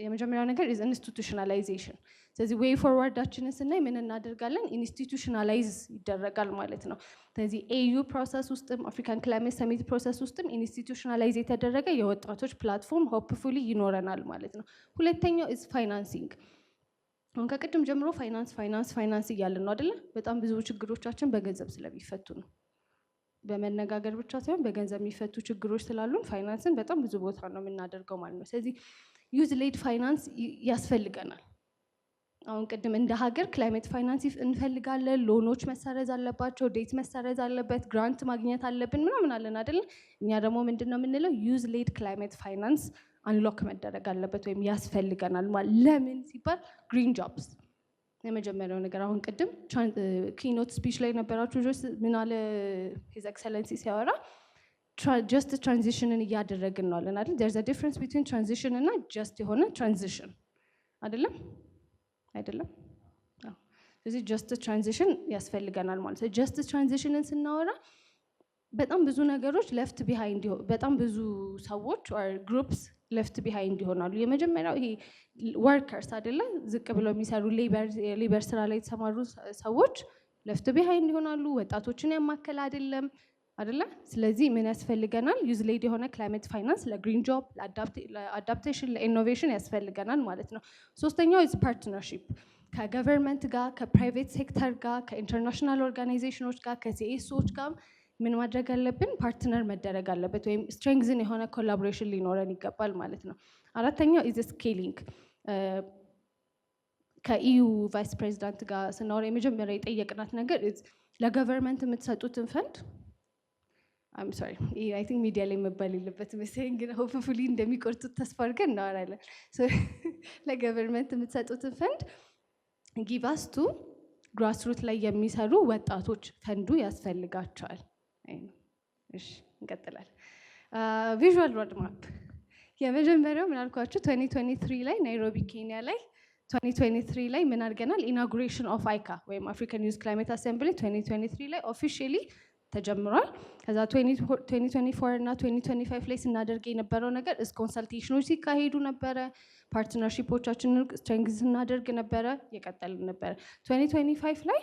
የመጀመሪያው ነገር ኢዝ ኢንስቲቱሽናላይዜሽን። ስለዚህ ዌይ ፎርዋርዳችንን ስናይ ምን እናደርጋለን? ኢንስቲቱሽናላይዝ ይደረጋል ማለት ነው። ስለዚህ ኤዩ ፕሮሰስ ውስጥም አፍሪካን ክላይሜት ሰሚት ፕሮሰስ ውስጥም ኢንስቲቱሽናላይዝ የተደረገ የወጣቶች ፕላትፎርም ሆፕፉሊ ይኖረናል ማለት ነው። ሁለተኛው ኢዝ ፋይናንሲንግ። አሁን ከቅድም ጀምሮ ፋይናንስ እያለን ነው አይደለ? በጣም ብዙ ችግሮቻችን በገንዘብ ስለሚፈቱ ነው። በመነጋገር ብቻ ሳይሆን በገንዘብ የሚፈቱ ችግሮች ስላሉን ፋይናንስን በጣም ብዙ ቦታ ነው የምናደርገው ማለት ነው። ስለዚህ ዩዝ ሌድ ፋይናንስ ያስፈልገናል። አሁን ቅድም እንደ ሀገር ክላይሜት ፋይናንስ እንፈልጋለን። ሎኖች መሰረዝ አለባቸው፣ ዴት መሰረዝ አለበት፣ ግራንት ማግኘት አለብን ምናምን አለን አይደለ? እኛ ደግሞ ምንድን ነው የምንለው? ዩዝ ሌድ ክላይሜት ፋይናንስ አንሎክ መደረግ አለበት ወይም ያስፈልገናል ማለት። ለምን ሲባል ግሪን ጆብስ የመጀመሪያው ነገር። አሁን ቅድም ኪኖት ስፒች ላይ የነበራችሁ ልጆች ምን አለ ሂዝ ኤክሰለንሲ ሲያወራ ጀስት ትራንዚሽንን እያደረግን ነው አለን አይደል? there's a difference between transition እና ጀስት የሆነ ትራንዚሽን አይደለም አይደለም። ስለዚህ ጀስት ትራንዚሽን ያስፈልገናል ማለት ነው። ጀስት ትራንዚሽንን ስናወራ በጣም ብዙ ነገሮች ለፍት ቢሃይንድ በጣም ብዙ ሰዎች ኦር ግሩፕስ ለፍት ቢሃይንድ ይሆናሉ። የመጀመሪያው ይሄ ወርከርስ አይደለ? ዝቅ ብለው የሚሰሩ ሌበር ስራ ላይ የተሰማሩ ሰዎች ለፍት ቢሃይንድ ይሆናሉ። ወጣቶችን ያማከለ አይደለም አይደለ? ስለዚህ ምን ያስፈልገናል? ዩዝ ሌድ የሆነ ክላይሜት ፋይናንስ ለግሪን ጆብ፣ ለአዳፕቴሽን፣ ለኢኖቬሽን ያስፈልገናል ማለት ነው። ሶስተኛው ኢዝ ፓርትነርሺፕ ከገቨርንመንት ጋር፣ ከፕራይቬት ሴክተር ጋር፣ ከኢንተርናሽናል ኦርጋናይዜሽኖች ጋር፣ ከሲኤስኦች ጋር ምን ማድረግ አለብን? ፓርትነር መደረግ አለበት ወይም ስትሬንግዝን የሆነ ኮላቦሬሽን ሊኖረን ይገባል ማለት ነው። አራተኛው ኢዝ ስኬሊንግ ከኢዩ ቫይስ ፕሬዚዳንት ጋር ስናወራ የመጀመሪያ የጠየቅናት ነገር ለገቨርንመንት የምትሰጡትን ፈንድ አይ ቲንክ ሚዲያ ላይ መባል የለበት መሰለኝ፣ ግን ሆፕፉሊ እንደሚቆርጡት ተስፋ አድርገን እናወራለን። ለገቨርንመንት የምትሰጡትን ፈንድ ጊቫስ ቱ ግራስሩት ላይ የሚሰሩ ወጣቶች ፈንዱ ያስፈልጋቸዋል። እሺ እንቀጥላለን። ቪዥዋል ሮድማፕ የመጀመሪያው ምን አልኳችሁ? 2023 ላይ ናይሮቢ ኬንያ ላይ 2023 ላይ ምን አድርገናል? ኢናጉሬሽን ኦፍ አይካ ወይም አፍሪካን ዩዝ ክላይሜት አሴምብሊ 2023 ላይ ኦፊሻሊ ተጀምሯል። ከዛ 2024 እና 2025 ላይ ስናደርግ የነበረው ነገር ኮንሰልቴሽኖች ሲካሄዱ ነበረ። ፓርትነርሺፖቻችንን ስትሬንግዝ ስናደርግ ነበረ፣ የቀጠልን ነበረ። 2025 ላይ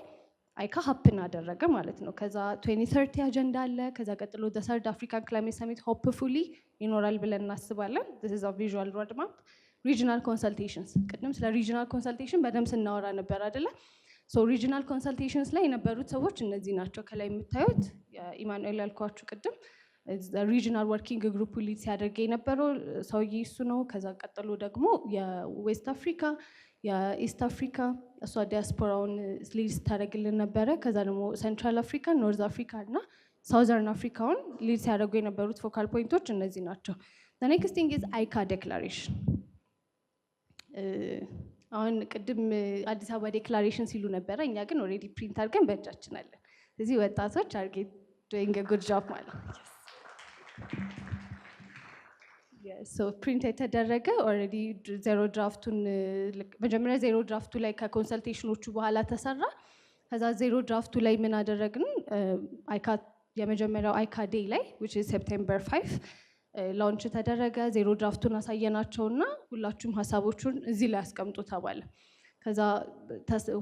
አይካ ሀፕን አደረገ ማለት ነው። ከዛ 2030 አጀንዳ አለ። ከዛ ቀጥሎ ሰርድ አፍሪካን ክላይሜት ሰሚት ሆፕፉሊ ይኖራል ብለን እናስባለን። this is a visual roadmap. ሪጂናል ኮንሰልቴሽንስ ቅድም ስለ ሪጂናል ኮንሰልቴሽን በደንብ ስናወራ ነበር አይደለ? ሶ ሪጂናል ኮንሰልቴሽንስ ላይ የነበሩት ሰዎች እነዚህ ናቸው። ከላይ የምታዩት ኢማኑኤል ያልኳችሁ ቅድም ሪጂናል ወርኪንግ ግሩፕ ሊድ ሲያደርግ የነበረው ሰውዬ እሱ ነው። ከዛ ቀጥሎ ደግሞ የዌስት አፍሪካ የኢስት አፍሪካ እሷ ዲያስፖራውን ሊድ ስታደርግልን ነበረ። ከዛ ደግሞ ሴንትራል አፍሪካ፣ ኖርዝ አፍሪካ እና ሳውዘርን አፍሪካውን ሊድ ሲያደርጉ የነበሩት ፎካል ፖይንቶች እነዚህ ናቸው። ኔክስት ቲንግ ኢዝ አይካ ዴክላሬሽን። አሁን ቅድም አዲስ አበባ ዴክላሬሽን ሲሉ ነበረ፣ እኛ ግን ኦልሬዲ ፕሪንት አድርገን በእጃችን አለን። ስለዚህ ወጣቶች አርጌ ዶይንግ ጉድ ጆብ ማለት ነው። ፕሪንት የተደረገ ኦልሬዲ ዜሮ ድራፍቱን መጀመሪያ ዜሮ ድራፍቱ ላይ ከኮንሰልቴሽኖቹ በኋላ ተሰራ። ከዛ ዜሮ ድራፍቱ ላይ ምን አደረግን? አይካ የመጀመሪያው አይካ ዴይ ላይ which is September 5 ላውንች ተደረገ። ዜሮ ድራፍቱን አሳየናቸውና ሁላችሁም ሀሳቦቹን እዚህ ላይ አስቀምጡ ተባለ። ከዛ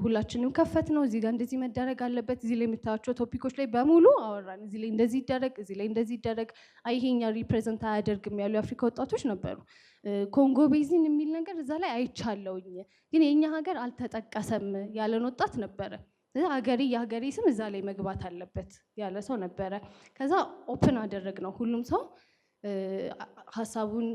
ሁላችንም ከፈት ነው። እዚህ ጋር እንደዚህ መደረግ አለበት፣ እዚህ ላይ የምታያቸው ቶፒኮች ላይ በሙሉ አወራን። እዚህ ላይ እንደዚህ ይደረግ፣ እዚህ ላይ እንደዚህ ይደረግ። አይሄኛ ሪፕሬዘንት አያደርግም ያሉ የአፍሪካ ወጣቶች ነበሩ። ኮንጎ ቤዚን የሚል ነገር እዛ ላይ አይቻለውኝ፣ ግን የኛ ሀገር አልተጠቀሰም ያለን ወጣት ነበረ። የሀገሬ ስም እዛ ላይ መግባት አለበት ያለ ሰው ነበረ። ከዛ ኦፕን አደረግ ነው። ሁሉም ሰው ሀሳቡን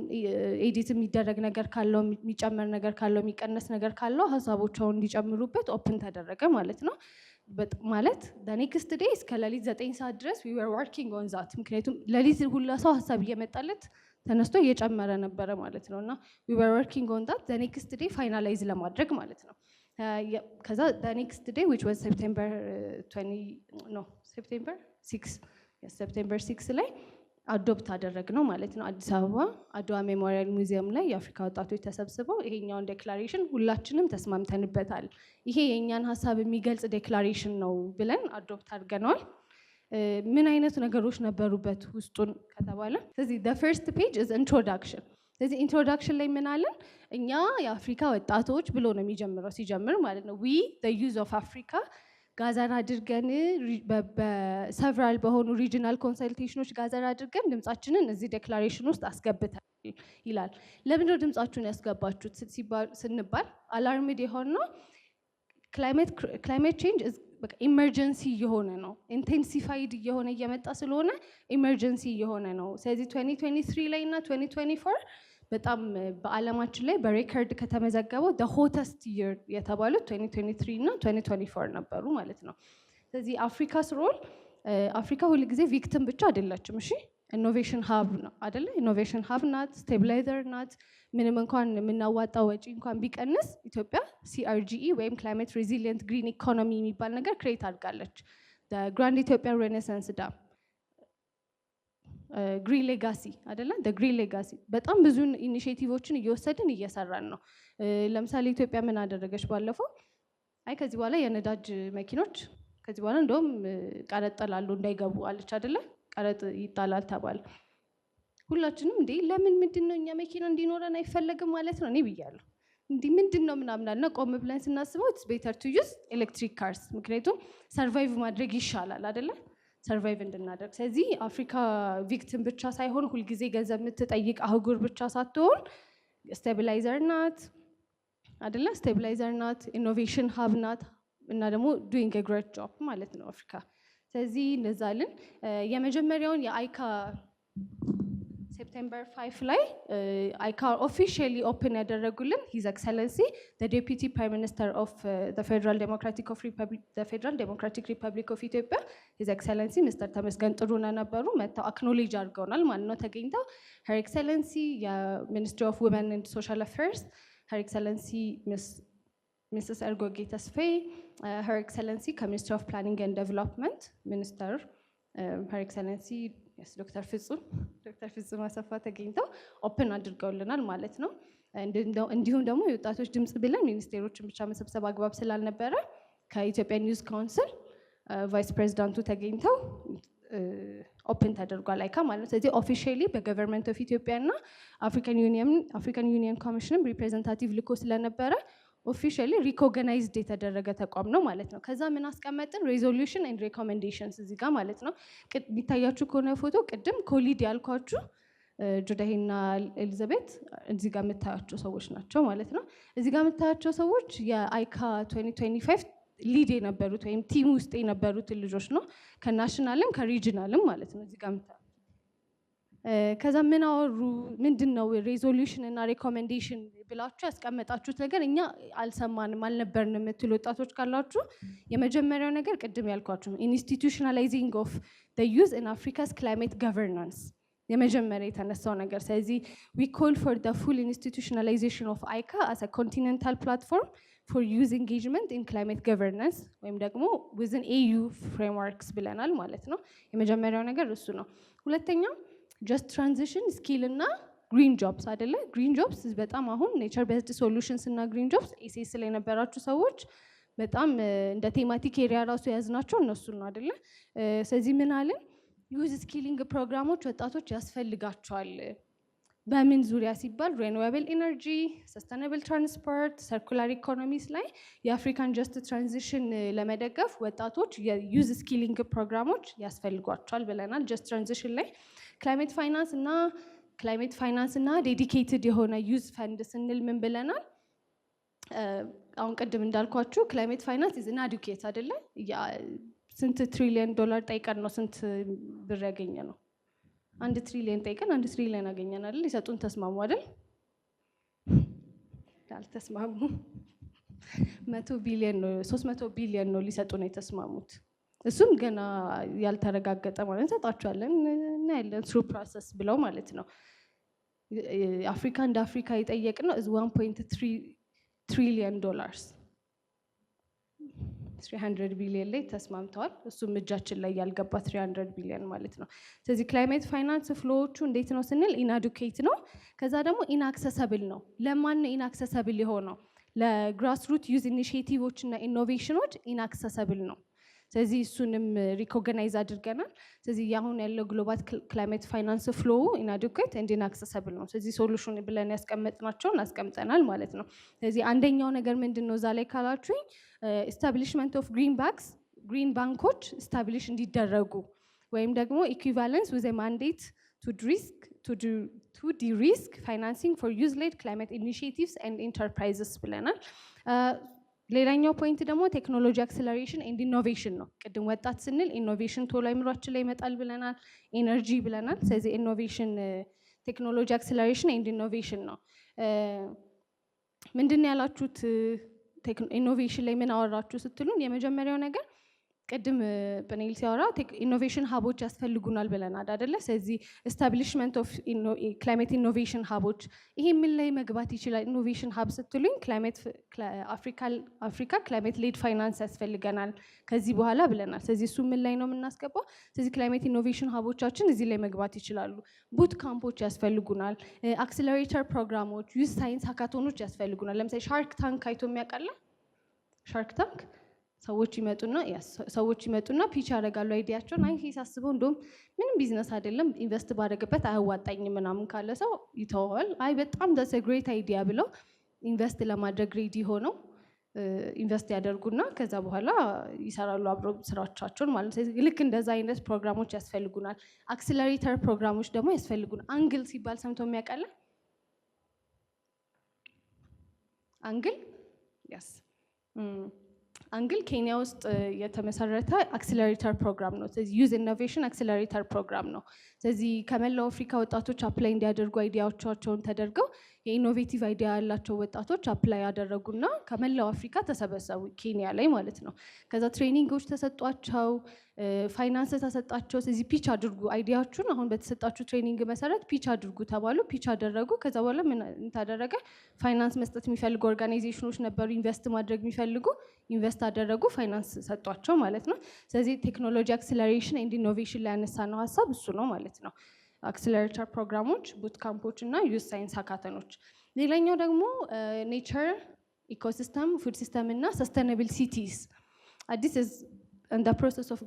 ኤዲት የሚደረግ ነገር ካለው፣ የሚጨመር ነገር ካለው፣ የሚቀነስ ነገር ካለው ሀሳቦቻውን እንዲጨምሩበት ኦፕን ተደረገ ማለት ነው። ማለት ኔክስት ዴይ እስከ ሌሊት 9 ሰዓት ድረስ we were working on that። ምክንያቱም ሌሊት ሁላ ሰው ሀሳብ እየመጣለት ተነስቶ እየጨመረ ነበረ ማለት ነው። እና we were working on that the next day finalize ለማድረግ ማለት ነው። ከዛ the next day which was September 6 ላይ አዶፕት አደረግነው ማለት ነው። አዲስ አበባ አድዋ ሜሞሪያል ሙዚየም ላይ የአፍሪካ ወጣቶች ተሰብስበው ይሄኛውን ዴክላሬሽን ሁላችንም ተስማምተንበታል፣ ይሄ የእኛን ሀሳብ የሚገልጽ ዴክላሬሽን ነው ብለን አዶፕት አድርገነዋል። ምን አይነት ነገሮች ነበሩበት ውስጡን ከተባለ ስለዚህ the first page is introduction። ስለዚህ ኢንትሮዳክሽን ላይ ምን አለን? እኛ የአፍሪካ ወጣቶች ብሎ ነው የሚጀምረው ሲጀምር ማለት ነው። we the youth of Africa ጋዘር አድርገን በሰቨራል በሆኑ ሪጂናል ኮንሰልቴሽኖች ጋዘር አድርገን ድምጻችንን እዚህ ዴክላሬሽን ውስጥ አስገብተናል ይላል። ለምንድነው ድምጻችሁን ያስገባችሁት ስንባል አላርምድ የሆነው ክላይሜት ቼንጅ በቃ ኢመርጀንሲ እየሆነ ነው፣ ኢንቴንሲፋይድ እየሆነ እየመጣ ስለሆነ ኢመርጀንሲ እየሆነ ነው። ስለዚህ 2023 ላይ እና 2024 በጣም በዓለማችን ላይ በሬከርድ ከተመዘገበው the hottest year የተባሉት 2023 እና 2024 ነበሩ ማለት ነው። ስለዚህ አፍሪካስ ሮል አፍሪካ ሁልጊዜ ቪክቲም ብቻ አይደለችም። እሺ ኢኖቬሽን ሀብ ነው አይደለ? ኢኖቬሽን ሀብ ናት፣ ስቴቢላይዘር ናት። ምንም እንኳን የምናዋጣው ወጪ እንኳን ቢቀንስ ኢትዮጵያ CRGE ወይም ክላይሜት ሬዚሊየንት ግሪን ኢኮኖሚ የሚባል ነገር ክሬት አድርጋለች። ግራንድ ኢትዮጵያ ሬኔሳንስ ዳም፣ ግሪን ሌጋሲ አይደለ? ግሪን ሌጋሲ በጣም ብዙ ኢኒሼቲቮችን እየወሰድን እየሰራን ነው። ለምሳሌ ኢትዮጵያ ምን አደረገች ባለፈው? አይ ከዚህ በኋላ የነዳጅ መኪኖች ከዚህ በኋላ እንደውም ቀረጥ ጣላሉ እንዳይገቡ አለች አይደለ? ቀረጥ ይጣላል ተባለ። ሁላችንም እንዴ ለምን ምንድነው እኛ መኪና እንዲኖረን አይፈለግም ማለት ነው? እኔ ብያለሁ እንዲህ ምንድነው ምናምን አለ። ቆም ብለን ስናስበው it's better to use electric cars ምክንያቱም ሰርቫይቭ ማድረግ ይሻላል አይደለ? ሰርቫይቭ እንድናደርግ። ስለዚህ አፍሪካ ቪክቲም ብቻ ሳይሆን ሁልጊዜ ገንዘብ የምትጠይቅ አህጉር ብቻ ሳትሆን ስቴቢላይዘር ናት አይደለ? ስቴቢላይዘር ናት፣ ኢኖቬሽን ሀብ ናት እና ደግሞ ዱይንግ ኤ ግሬት ጆብ ማለት ነው አፍሪካ። ስለዚህ እንደዛልን የመጀመሪያውን የአይካ ሴፕቴምበር 5 ላይ አይካ ኦፊሻሊ ኦፕን ያደረጉልን ሂዝ ኤክሰለንሲ ዘ ዴፒቲ ፕራይም ሚኒስተር ኦፍ ዘ ፌደራል ዴሞክራቲክ ሪፐብሊክ ኦፍ ኢትዮጵያ ሂዝ ኤክሰለንሲ ሚስተር ተመስገን ጥሩነህ ነበሩ። መጥተው አክኖሌጅ አድርገውናል ማለት ነው። ተገኝተው ሄር ኤክሰለንሲ የሚኒስትሪ ኦፍ ውመን ኤንድ ሶሻል አፌርስ ሄር ኤክሰለንሲ ሚስስ ኤርጎጌ ተስፋዬ፣ ሄር ኤክሰለንሲ ከሚኒስትሪ ኦፍ ፕላኒንግ ኤንድ ዴቨሎፕመንት ሚኒስተር ሄር ኤክሰለንሲ ዶክተር ፍጹም አሰፋ ተገኝተው ኦፕን አድርገውልናል ማለት ነው። እንዲሁም ደግሞ የወጣቶች ድምፅ ብለን ሚኒስቴሮችን ብቻ መሰብሰብ አግባብ ስላልነበረ ከኢትዮጵያ ኒውዝ ካውንስል ቫይስ ፕሬዚዳንቱ ተገኝተው ኦፕን ተደርጓል አይካ ማለት ነው። ስለዚህ ኦፊሻሊ በገቨርንመንት ኦፍ ኢትዮጵያ እና አፍሪካን ዩኒየን ኮሚሽንም ሪፕሬዘንታቲቭ ልኮ ስለነበረ ኦፊሻሊ ሪኮግናይዝድ የተደረገ ተቋም ነው ማለት ነው። ከዛ ምን አስቀመጥን? ሬዞሉሽን ኤንድ ሬኮሜንዴሽንስ እዚህ ጋር ማለት ነው። የሚታያችሁ ከሆነ ፎቶ ቅድም ኮሊድ ያልኳችሁ ጁዳሄና ኤሊዛቤት እዚህ ጋር የምታያቸው ሰዎች ናቸው ማለት ነው። እዚህ ጋር የምታያቸው ሰዎች የአይካ 2025 ሊድ የነበሩት ወይም ቲም ውስጥ የነበሩትን ልጆች ነው፣ ከናሽናልም ከሪጂናልም ማለት ነው። እዚህ ጋር የምታያቸው ከዛ ምን አወሩ? ምንድን ነው ሬዞሉሽን እና ሬኮሜንዴሽን ብላችሁ ያስቀመጣችሁት ነገር እኛ አልሰማንም አልነበርንም የምትሉ ወጣቶች ካላችሁ የመጀመሪያው ነገር ቅድም ያልኳችሁ ኢንስቲቱሽናላይዚንግ ኦፍ ዘ ዩዝ ኢን አፍሪካስ ክላይሜት ገቨርናንስ የመጀመሪያ የተነሳው ነገር። ስለዚህ ዊ ኮል ፎር ዘ ፉል ኢንስቲቱሽናላይዜሽን ኦፍ አይካ አስ አ ኮንቲኔንታል ፕላትፎርም ፎር ዩዝ ኢንጌጅመንት ኢን ክላይሜት ገቨርናንስ ወይም ደግሞ ዊዝን ኤዩ ፍሬምወርክስ ብለናል ማለት ነው። የመጀመሪያው ነገር እሱ ነው። ሁለተኛው ጀስት ትራንዚሽን ስኪል እና ግሪን ጆብስ አይደለ? ግሪን ጆብስ በጣም አሁን ኔቸር ቤዝድ ሶሉሽንስ እና ግሪን ጆብስ ኤሴስ ላይ የነበራችሁ ሰዎች በጣም እንደ ቴማቲክ ኤሪያ ራሱ የያዝናቸው እነሱን ነው አይደለ? ስለዚህ ምን አለን? ዩዝ ስኪሊንግ ፕሮግራሞች ወጣቶች ያስፈልጋቸዋል። በምን ዙሪያ ሲባል ሬኒዌብል ኢነርጂ፣ ሰስተናብል ትራንስፖርት፣ ሰርኩላር ኢኮኖሚስ ላይ የአፍሪካን ጀስት ትራንዚሽን ለመደገፍ ወጣቶች የዩዝ ስኪሊንግ ፕሮግራሞች ያስፈልጓቸዋል ብለናል። ጀስት ትራንዚሽን ላይ ክላይሜት ፋይናንስ እና ዴዲኬትድ የሆነ ዩዝ ፈንድ ስንል ምን ብለናል? አሁን ቅድም እንዳልኳችሁ ክላይሜት ፋይናንስ ኢዝ ኢናዲኩዌት አይደለ? ስንት ትሪሊየን ዶላር ጠይቀን ነው ስንት ብር ያገኘ ነው? 1 ትሪሊየን ጠይቀን 1 ትሪሊየን አገኘን አይደል? ሊሰጡን ተስማሙ አይደል? አልተስማሙ። 100 ቢሊየን ነው 300 ቢሊየን ነው ሊሰጡ ነው የተስማሙት። እሱም ገና ያልተረጋገጠ ማለት እንሰጣቸዋለን እና ያለን ትሩ ፕሮሰስ ብለው ማለት ነው። አፍሪካ እንደ አፍሪካ የጠየቅነው is 1.3 trillion dollars 300 ቢሊዮን ላይ ተስማምተዋል። እሱም እጃችን ላይ ያልገባ 300 ቢሊዮን ማለት ነው። ስለዚህ ክላይሜት ፋይናንስ ፍሎዎቹ እንዴት ነው ስንል ኢናዱኬት ነው። ከዛ ደግሞ ኢንአክሰሰብል ነው። ለማን ነው ኢንአክሰሰብል የሆነው? ለግራስሩት ዩዝ ኢኒሺዬቲቮች እና ኢኖቬሽኖች ኢንአክሰሰብል ነው። ስለዚህ እሱንም ሪኮግናይዝ አድርገናል። ስለዚህ አሁን ያለው ግሎባል ክላይሜት ፋይናንስ ፍሎ ኢናዱኬት ኤንድ ኢንአክሰሰብል ነው። ስለዚህ ሶሉሽን ብለን ያስቀመጥናቸውን አስቀምጠናል ማለት ነው። ስለዚህ አንደኛው ነገር ምንድን ነው እዛ ላይ ካላችሁኝ ኤስታብሊሽመንት ኦፍ ግሪን ባንኮች ስታብሊሽ እንዲደረጉ ወይም ደግሞ ኢኩቫለንስ ዊዝ ማንዴት ቱ ዲ-ሪስክ ፋይናንሲንግ ፎር ዩዝ ሌድ ክላይሜት ኢኒሺዬቲቭስ ኤንድ ኢንተርፕራይዝስ ብለናል። ሌላኛው ፖይንት ደግሞ ቴክኖሎጂ አክሰለሬሽን ኤንድ ኢኖቬሽን ነው። ቅድም ወጣት ስንል ኢኖቬሽን ቶሎ አይምሯችን ላይ ይመጣል ብለናል፣ ኤነርጂ ብለናል። ስለዚህ ኢኖቬሽን ቴክኖሎጂ አክሰለሬሽን ኤንድ ኢኖቬሽን ነው። ምንድን ነው ያላችሁት? ኢኖቬሽን ላይ ምን አወራችሁ ስትሉን የመጀመሪያው ነገር ቅድም ፓኔል ሲያወራ ኢኖቬሽን ሀቦች ያስፈልጉናል ብለናል አይደለ? ስለዚህ ኤስታብሊሽመንት ኦፍ ክላይሜት ኢኖቬሽን ሀቦች ይሄ ምን ላይ መግባት ይችላል? ኢኖቬሽን ሀብ ስትሉኝ አፍሪካ ክላይሜት ሌድ ፋይናንስ ያስፈልገናል ከዚህ በኋላ ብለናል። ስለዚህ እሱ ምን ላይ ነው የምናስገባው? ስለዚህ ክላይሜት ኢኖቬሽን ሀቦቻችን እዚህ ላይ መግባት ይችላሉ። ቡት ካምፖች ያስፈልጉናል። አክስለሬተር ፕሮግራሞች፣ ዩዝ ሳይንስ ሀካቶኖች ያስፈልጉናል። ለምሳሌ ሻርክ ታንክ አይቶ የሚያውቃል? ሻርክ ታንክ ሰዎች ይመጡና ፒች ያደርጋሉ አይዲያቸውን። አይ ሳስበው እንደውም ምንም ቢዝነስ አይደለም ኢንቨስት ባደረግበት አያዋጣኝም ምናምን ካለ ሰው ይተዋል። አይ በጣም ዳስ ግሬት አይዲያ ብለው ኢንቨስት ለማድረግ ሬዲ ሆነው ኢንቨስት ያደርጉና ከዛ በኋላ ይሰራሉ አብረው ስራዎቻቸውን ማለት ነው። ልክ እንደዛ አይነት ፕሮግራሞች ያስፈልጉናል። አክስለሬተር ፕሮግራሞች ደግሞ ያስፈልጉናል። አንግል ሲባል ሰምቶ የሚያውቃል? አንግል ያስ አንግል ኬንያ ውስጥ የተመሰረተ አክስለሬተር ፕሮግራም ነው። ስለዚህ ዩዝ ኢኖቬሽን አክስለሬተር ፕሮግራም ነው። ስለዚህ ከመላው አፍሪካ ወጣቶች አፕላይ እንዲያደርጉ አይዲያዎቻቸውን ተደርገው የኢኖቬቲቭ አይዲያ ያላቸው ወጣቶች አፕላይ ያደረጉና ከመላው አፍሪካ ተሰበሰቡ ኬንያ ላይ ማለት ነው። ከዛ ትሬኒንጎች ተሰጧቸው፣ ፋይናንስ ተሰጣቸው። ስለዚህ ፒች አድርጉ አይዲያችሁን፣ አሁን በተሰጣችሁ ትሬኒንግ መሰረት ፒች አድርጉ ተባሉ። ፒች አደረጉ። ከዛ በኋላ ምን ተደረገ? ፋይናንስ መስጠት የሚፈልጉ ኦርጋናይዜሽኖች ነበሩ፣ ኢንቨስት ማድረግ የሚፈልጉ ኢንቨስት አደረጉ፣ ፋይናንስ ሰጧቸው ማለት ነው። ስለዚህ ቴክኖሎጂ አክስለሬሽን ኤንድ ኢኖቬሽን ላይ ያነሳ ነው ሀሳብ እሱ ነው ማለት ነው። አክስለሬተር ፕሮግራሞች፣ ቡት ካምፖች እና ዩዝ ሳይንስ ሀካተኖች። ሌላኛው ደግሞ ኔቸር፣ ኢኮሲስተም፣ ፉድ ሲስተም እና ሰስተናብል ሲቲስ። አዲስ እንደ ፕሮሰስ ኦፍ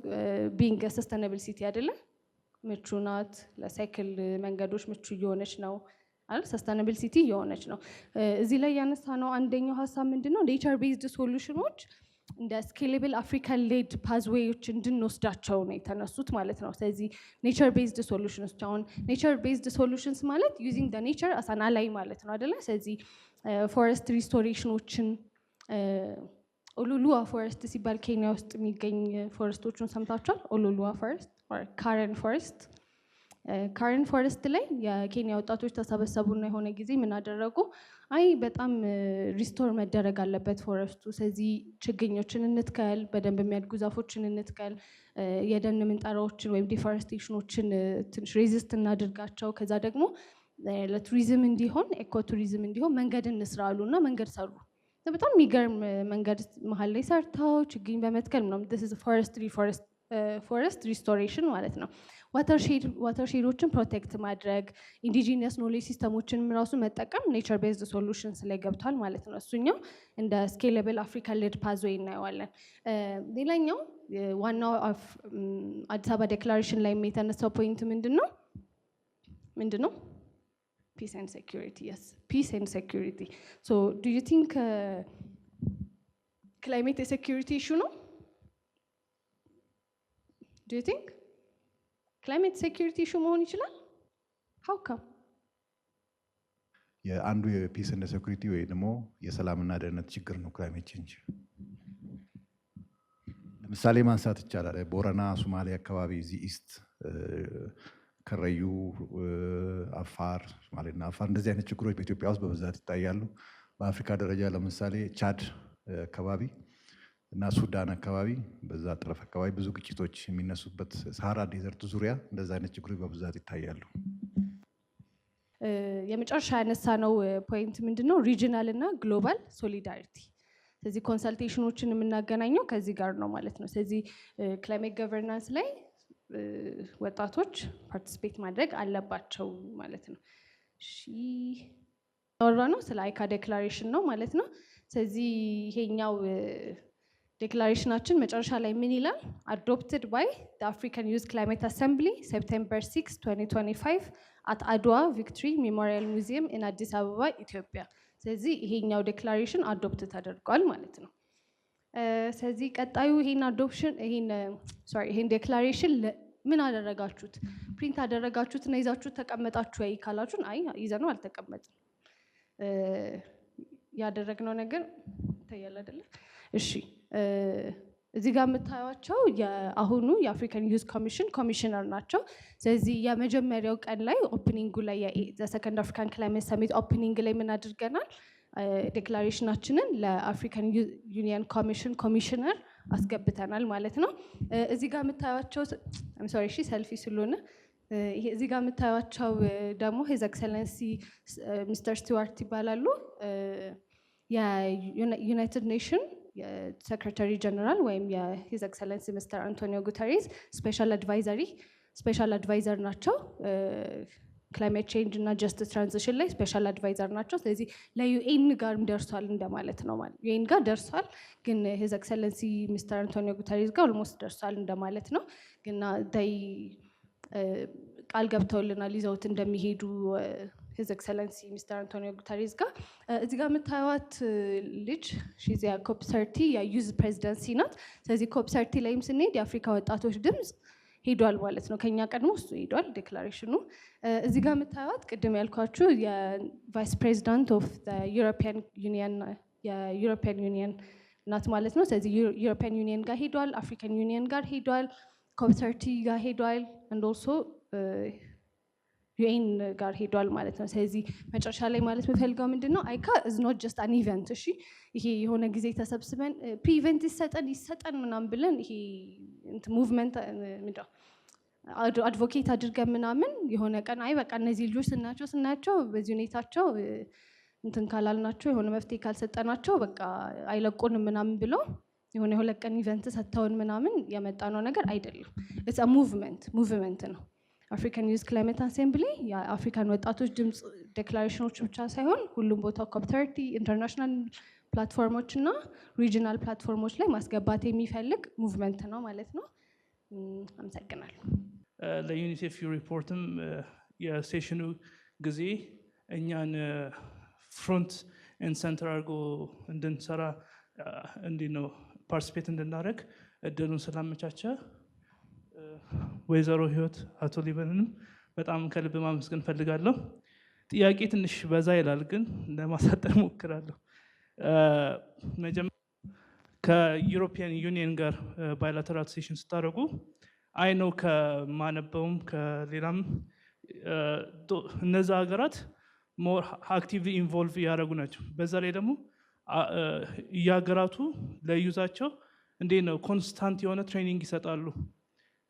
ቢንግ ሰስተናብል ሲቲ አይደለም፣ ምቹ ናት፣ ለሳይክል መንገዶች ምቹ እየሆነች ነው አይደል? ሰስተናብል ሲቲ እየሆነች ነው። እዚህ ላይ ያነሳ ነው አንደኛው ሀሳብ ምንድን ነው? ኔቸር ቤዝድ ሶሉሽኖች እንደ ስኬሌብል አፍሪካን ሌድ ፓዝዌዮች እንድንወስዳቸው ነው የተነሱት ማለት ነው። ስለዚህ ኔቸር ቤዝድ ሶሉሽንስ፣ አሁን ኔቸር ቤዝድ ሶሉሽንስ ማለት ዩዚንግ ደ ኔቸር አስ አን አላይ ማለት ነው አይደለ? ስለዚህ ፎረስት ሪስቶሬሽኖችን ኦሉሉዋ ፎረስት ሲባል ኬንያ ውስጥ የሚገኝ ፎረስቶችን ሰምታችኋል? ኦሉሉዋ ፎረስት ካረን ፎረስት። ካረን ፎረስት ላይ የኬንያ ወጣቶች ተሰበሰቡና የሆነ ጊዜ ምን አደረጉ? አይ በጣም ሪስቶር መደረግ አለበት ፎረስቱ፣ ስለዚህ ችግኞችን እንትከል፣ በደንብ የሚያድጉ ዛፎችን እንትከል፣ የደን ምንጠራዎችን ወይም ዲፎረስቴሽኖችን ትንሽ ሬዚስት እናድርጋቸው፣ ከዛ ደግሞ ለቱሪዝም እንዲሆን ኤኮ ቱሪዝም እንዲሆን መንገድ እንስራ አሉ እና መንገድ ሰሩ። በጣም የሚገርም መንገድ መሀል ላይ ሰርተው ችግኝ በመትከል ነው። ፎረስት ሪስቶሬሽን ማለት ነው። ዋተርሼዶችን ፕሮቴክት ማድረግ፣ ኢንዲጂነስ ኖሌጅ ሲስተሞችን ራሱ መጠቀም ኔቸር ቤዝድ ሶሉሽንስ ላይ ገብቷል ማለት ነው። እሱኛው እንደ ስኬለብል አፍሪካን ሌድ ፓዝዌይ እናየዋለን። ሌላኛው ዋናው አዲስ አበባ ዴክላሬሽን ላይ የተነሳው ፖይንት ምንድን ነው? ፒስ ኤንድ ሴኩሪቲ። የስ ፒስ ኤንድ ሴኩሪቲ። ሶ ዱ ዩ ቲንክ ክላይሜት የሴኩሪቲ ኢሹ ነው? ዱ ዩ ቲንክ ክላይሜት ሴኩሪቲ ኢሹ መሆን ይችላል? ሀው ካም? የአንዱ የፒስ ኤንድ ሴኩሪቲ ወይ ደግሞ የሰላምና ደህንነት ችግር ነው ክላይሜት ቼንጅ። ለምሳሌ ማንሳት ይቻላል ቦረና፣ ሶማሌ አካባቢ፣ እዚህ ኢስት ከረዩ፣ አፋር፣ ሶማሌና አፋር እንደዚህ አይነት ችግሮች በኢትዮጵያ ውስጥ በብዛት ይታያሉ። በአፍሪካ ደረጃ ለምሳሌ ቻድ አካባቢ እና ሱዳን አካባቢ በዛ ጠረፍ አካባቢ ብዙ ግጭቶች የሚነሱበት ሳሃራ ዴዘርት ዙሪያ እንደዛ አይነት ችግሮች በብዛት ይታያሉ። የመጨረሻ ያነሳነው ፖይንት ምንድነው? ሪጂናል እና ግሎባል ሶሊዳሪቲ። ስለዚህ ኮንሰልቴሽኖችን የምናገናኘው ከዚህ ጋር ነው ማለት ነው። ስለዚህ ክላይሜት ገቨርናንስ ላይ ወጣቶች ፓርቲሲፔት ማድረግ አለባቸው ማለት ነው። እሺ ያወራ ነው ስለ አይካ ዴክላሬሽን ነው ማለት ነው። ስለዚህ ይሄኛው ዴክላሬሽናችን መጨረሻ ላይ ምን ይላል? አዶፕትድ ባይ አፍሪካን ዩዝ ክላይሜት አሰምብሊ ሴፕቴምበር 6 2025 አት አድዋ ቪክቶሪ ሜሞሪያል ሙዚየም ኢን አዲስ አበባ ኢትዮጵያ። ስለዚህ ይሄኛው ዴክላሬሽን አዶፕት ተደርጓል ማለት ነው። ስለዚህ ቀጣዩ ይሄን ዴክላሬሽን ምን አደረጋችሁት? ፕሪንት አደረጋችሁት እና ይዛችሁት ተቀመጣችሁ ወይ ካላችሁን፣ አይ ይዘነው አልተቀመጥም። ያደረግነው ነገር ይታያል አይደለ? እሺ እዚህ ጋር የምታዩቸው የአሁኑ የአፍሪካን ዩዝ ኮሚሽን ኮሚሽነር ናቸው። ስለዚህ የመጀመሪያው ቀን ላይ ኦፕኒንጉ ላይ የሰከንድ አፍሪካን ክላይሜት ሰሚት ኦፕኒንግ ላይ ምን አድርገናል? ዴክላሬሽናችንን ለአፍሪካን ዩኒየን ኮሚሽን ኮሚሽነር አስገብተናል ማለት ነው። እዚህ ጋር የምታዩቸው ሰልፊ ስለሆነ እዚህ ጋር የምታዩቸው ደግሞ ሂዝ ኤክሰለንሲ ሚስተር ስቲዋርት ይባላሉ። የዩናይትድ ኔሽን የሴክሬታሪ ጀነራል ወይም የሂዝ ኤክሰለንሲ ሚስተር አንቶኒዮ ጉተሬስ ስፔሻል አድቫይዘር ናቸው። ክላይሜት ቼንጅ እና ጀስቲስ ትራንዚሽን ላይ ስፔሻል አድቫይዘር ናቸው። ስለዚህ ለዩኤን ጋርም ደርሷል እንደማለት ነው። ማለት ዩኤን ጋር ደርሷል፣ ግን ሂዝ ኤክሰለንሲ ሚስተር አንቶኒዮ ጉተሬስ ጋር ኦልሞስት ደርሷል እንደማለት ነው። ግና ቃል ገብተውልናል ይዘውት እንደሚሄዱ ሂዝ ኤክሰለንሲ ሚስተር አንቶኒዮ ጉተሬስ ጋር። እዚህ ጋር የምታዩት ልጅ ሺዚያ ኮፕ 30 የዩዝ ፕሬዚደንሲ ናት። ስለዚህ ኮፕ 30 ላይም ስንሄድ የአፍሪካ ወጣቶች ድምፅ ሄዷል ማለት ነው። ከኛ ቀድሞ እሱ ሄዷል ዴክላሬሽኑ። እዚህ ጋር የምታዩት ቅድም ያልኳችሁ የቫይስ ፕሬዚዳንት ኦፍ የዩሮፒያን ዩኒየን ናት ማለት ነው። ስለዚህ ዩሮፒያን ዩኒየን ጋር ሄዷል፣ አፍሪካን ዩኒየን ጋር ሄዷል፣ ኮፕ 30 ጋር ሄዷል፣ አንድ ኦልሶ ዩኤን ጋር ሄዷል ማለት ነው። ስለዚህ መጨረሻ ላይ ማለት የምፈልገው ምንድን ነው? አይካ ኢዝ ኖት ጀስት አን ኢቨንት። እሺ ይሄ የሆነ ጊዜ ተሰብስበን ፕሪ ኢቨንት ይሰጠን ምናምን ብለን ይሄ ሙቭመንት ምንድነው አድቮኬት አድርገን ምናምን የሆነ ቀን አይ በቃ እነዚህ ልጆች ስናያቸው በዚህ ሁኔታቸው እንትን ካላልናቸው የሆነ መፍትሄ ካልሰጠናቸው በቃ አይለቁንም ምናምን ብለው የሆነ የሁለት ቀን ኢቨንት ሰጥተውን ምናምን የመጣ ነው ነገር አይደለም። ኢትስ አ ሙቭመንት ነው። አፍሪካን ዩዝ ክላይሜት አሴምብሊ የአፍሪካን ወጣቶች ድምፅ ዴክላሬሽኖች ብቻ ሳይሆን ሁሉም ቦታ ኮፕ 30 ኢንተርናሽናል ፕላትፎርሞች እና ሪጂናል ፕላትፎርሞች ላይ ማስገባት የሚፈልግ ሙቭመንት ነው ማለት ነው። አመሰግናለሁ። ለዩኒሴፍ ሪፖርትም የሴሽኑ ጊዜ እኛን ፍሮንት ኤንድ ሰንተር አድርጎ እንድንሰራ እንዲህ ነው ፓርቲሲፔት እንድናደርግ እድሉን ስላመቻቸ ወይዘሮ ህይወት አቶ ሊበንንም በጣም ከልብ ማመስገን ፈልጋለሁ። ጥያቄ ትንሽ በዛ ይላል፣ ግን ለማሳጠር ሞክራለሁ። ከዩሮፒያን ዩኒየን ጋር ባይላተራል ሴሽን ስታደርጉ አይ ነው ከማነበውም ከሌላም እነዛ ሀገራት ሞር አክቲቭሊ ኢንቮልቭ እያደረጉ ናቸው። በዛ ላይ ደግሞ የሀገራቱ ለዩዛቸው እንዴት ነው ኮንስታንት የሆነ ትሬኒንግ ይሰጣሉ።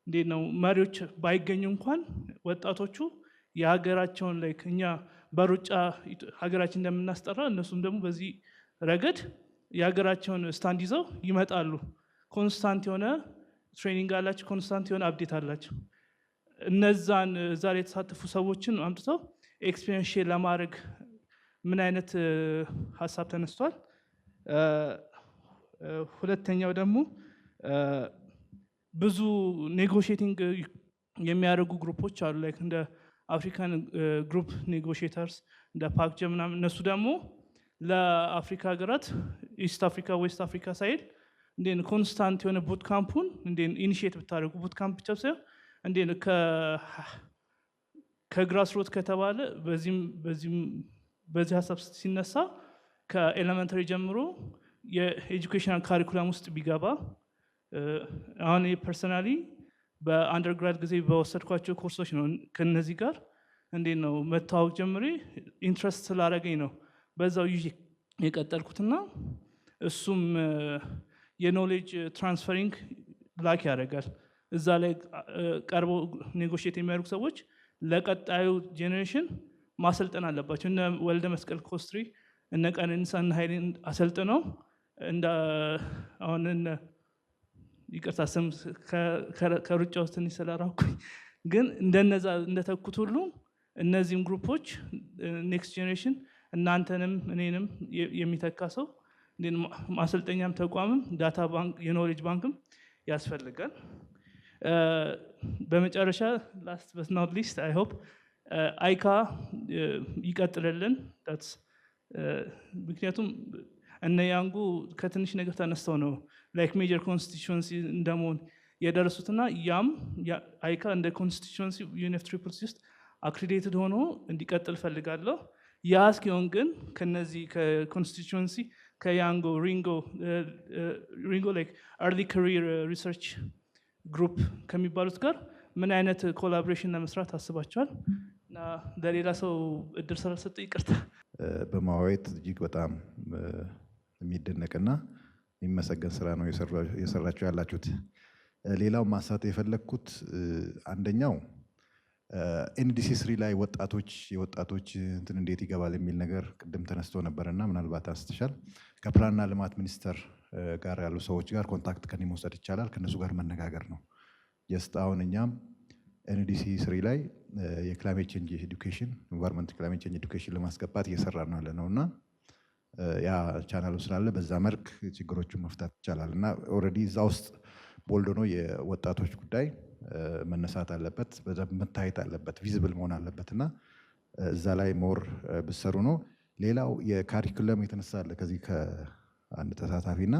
እንዴት ነው መሪዎች ባይገኙ እንኳን ወጣቶቹ የሀገራቸውን ላይ እኛ በሩጫ ሀገራችን እንደምናስጠራ እነሱም ደግሞ በዚህ ረገድ የሀገራቸውን ስታንድ ይዘው ይመጣሉ። ኮንስታንት የሆነ ትሬኒንግ አላቸው፣ ኮንስታንት የሆነ አፕዴት አላቸው። እነዛን እዛ ላይ የተሳተፉ ሰዎችን አምጥተው ኤክስፔሪንስ ሼር ለማድረግ ምን አይነት ሀሳብ ተነስቷል? ሁለተኛው ደግሞ ብዙ ኔጎሽቲንግ የሚያደርጉ ግሩፖች አሉ፣ ላይክ እንደ አፍሪካን ግሩፕ ኔጎሽተርስ እንደ ፓክጀ ምናምን። እነሱ ደግሞ ለአፍሪካ ሀገራት ኢስት አፍሪካ ዌስት አፍሪካ ሳይል እንዴት ኮንስታንት የሆነ ቡት ካምፑን እንዴት ኢኒሺየት ብታደርጉ ቡት ካምፕ ብቻ ሳይሆን እንዴት ከግራስ ሮት ከተባለ በዚህ ሀሳብ ሲነሳ ከኤሌመንተሪ ጀምሮ የኤጁኬሽናል ካሪኩላም ውስጥ ቢገባ። አሁን ፐርሰናሊ በአንደርግራድ ጊዜ በወሰድኳቸው ኮርሶች ነው ከነዚህ ጋር እንዴት ነው መታወቅ ጀምሬ ኢንትረስት ስላደረገኝ ነው በዛው ይዤ የቀጠልኩትና እሱም የኖሌጅ ትራንስፈሪንግ ላክ ያደርጋል። እዛ ላይ ቀርበው ኔጎሽት የሚያደርጉ ሰዎች ለቀጣዩ ጄኔሬሽን ማሰልጠን አለባቸው። እነ ወልደ መስቀል ኮስትሪ እነ ቀነኒሳና ኃይሌን አሰልጥነው አሁን ይቅርታ ስም ከሩጫ ውስጥ ትንሽ ስለራኩኝ ግን እንደነዛ እንደተኩት ሁሉ እነዚህም ግሩፖች ኔክስት ጄኔሬሽን እናንተንም እኔንም የሚተካ ሰው ማሰልጠኛም ተቋምም ዳታ ባንክ የኖሌጅ ባንክም ያስፈልጋል። በመጨረሻ ላስት በት ኖት ሊስት አይ ሆፕ አይካ ይቀጥልልን። ምክንያቱም እነ ያንጉ ከትንሽ ነገር ተነስተው ነው ላይክ ሜጀር ኮንስቲቱዌንሲ እንደመሆን የደረሱትና ያም አይካ እንደ ኮንስቲቱዌንሲ ዩኒፍ ትሪፕል ሲ ውስጥ አክሬዲትድ ሆኖ እንዲቀጥል ፈልጋለሁ። ያ እስኪሆን ግን ከነዚህ ከኮንስቲቱዌንሲ ከያንጎ ሪንጎ ላይክ አርሊ ካሪር ሪሰርች ግሩፕ ከሚባሉት ጋር ምን አይነት ኮላቦሬሽን ለመስራት አስባቸዋል? እና ለሌላ ሰው እድል ስላልሰጠ ይቅርታ። በማዋየት እጅግ በጣም የሚደነቅና የሚመሰገን ስራ ነው የሰራችሁ ያላችሁት። ሌላው ማንሳት የፈለግኩት አንደኛው ኤንዲሲ 3 ላይ የወጣቶች እንትን እንዴት ይገባል የሚል ነገር ቅድም ተነስቶ ነበርና ምናልባት አንስተሻል። ከፕላንና ልማት ሚኒስቴር ጋር ያሉ ሰዎች ጋር ኮንታክት ከኔ መውሰድ ይቻላል፣ ከነሱ ጋር መነጋገር ነው። ጀስት አሁን እኛም ኤንዲሲ 3 ላይ የክላይሜት ቼንጅ ኤዱኬሽን ኢንቫይሮንመንት ክላይሜት ቼንጅ ኤዱኬሽን ለማስገባት እየሰራ ነው ያለ ነውና ያ ቻናሉ ስላለ በዛ መልክ ችግሮቹን መፍታት ይቻላል እና ኦልሬዲ እዛ ውስጥ ቦልድ ሆኖ የወጣቶች ጉዳይ መነሳት አለበት፣ መታየት አለበት፣ ቪዚብል መሆን አለበት እና እዛ ላይ ሞር ብሰሩ ነው። ሌላው የካሪኩለም የተነሳ አለ ከዚህ ከአንድ ተሳታፊና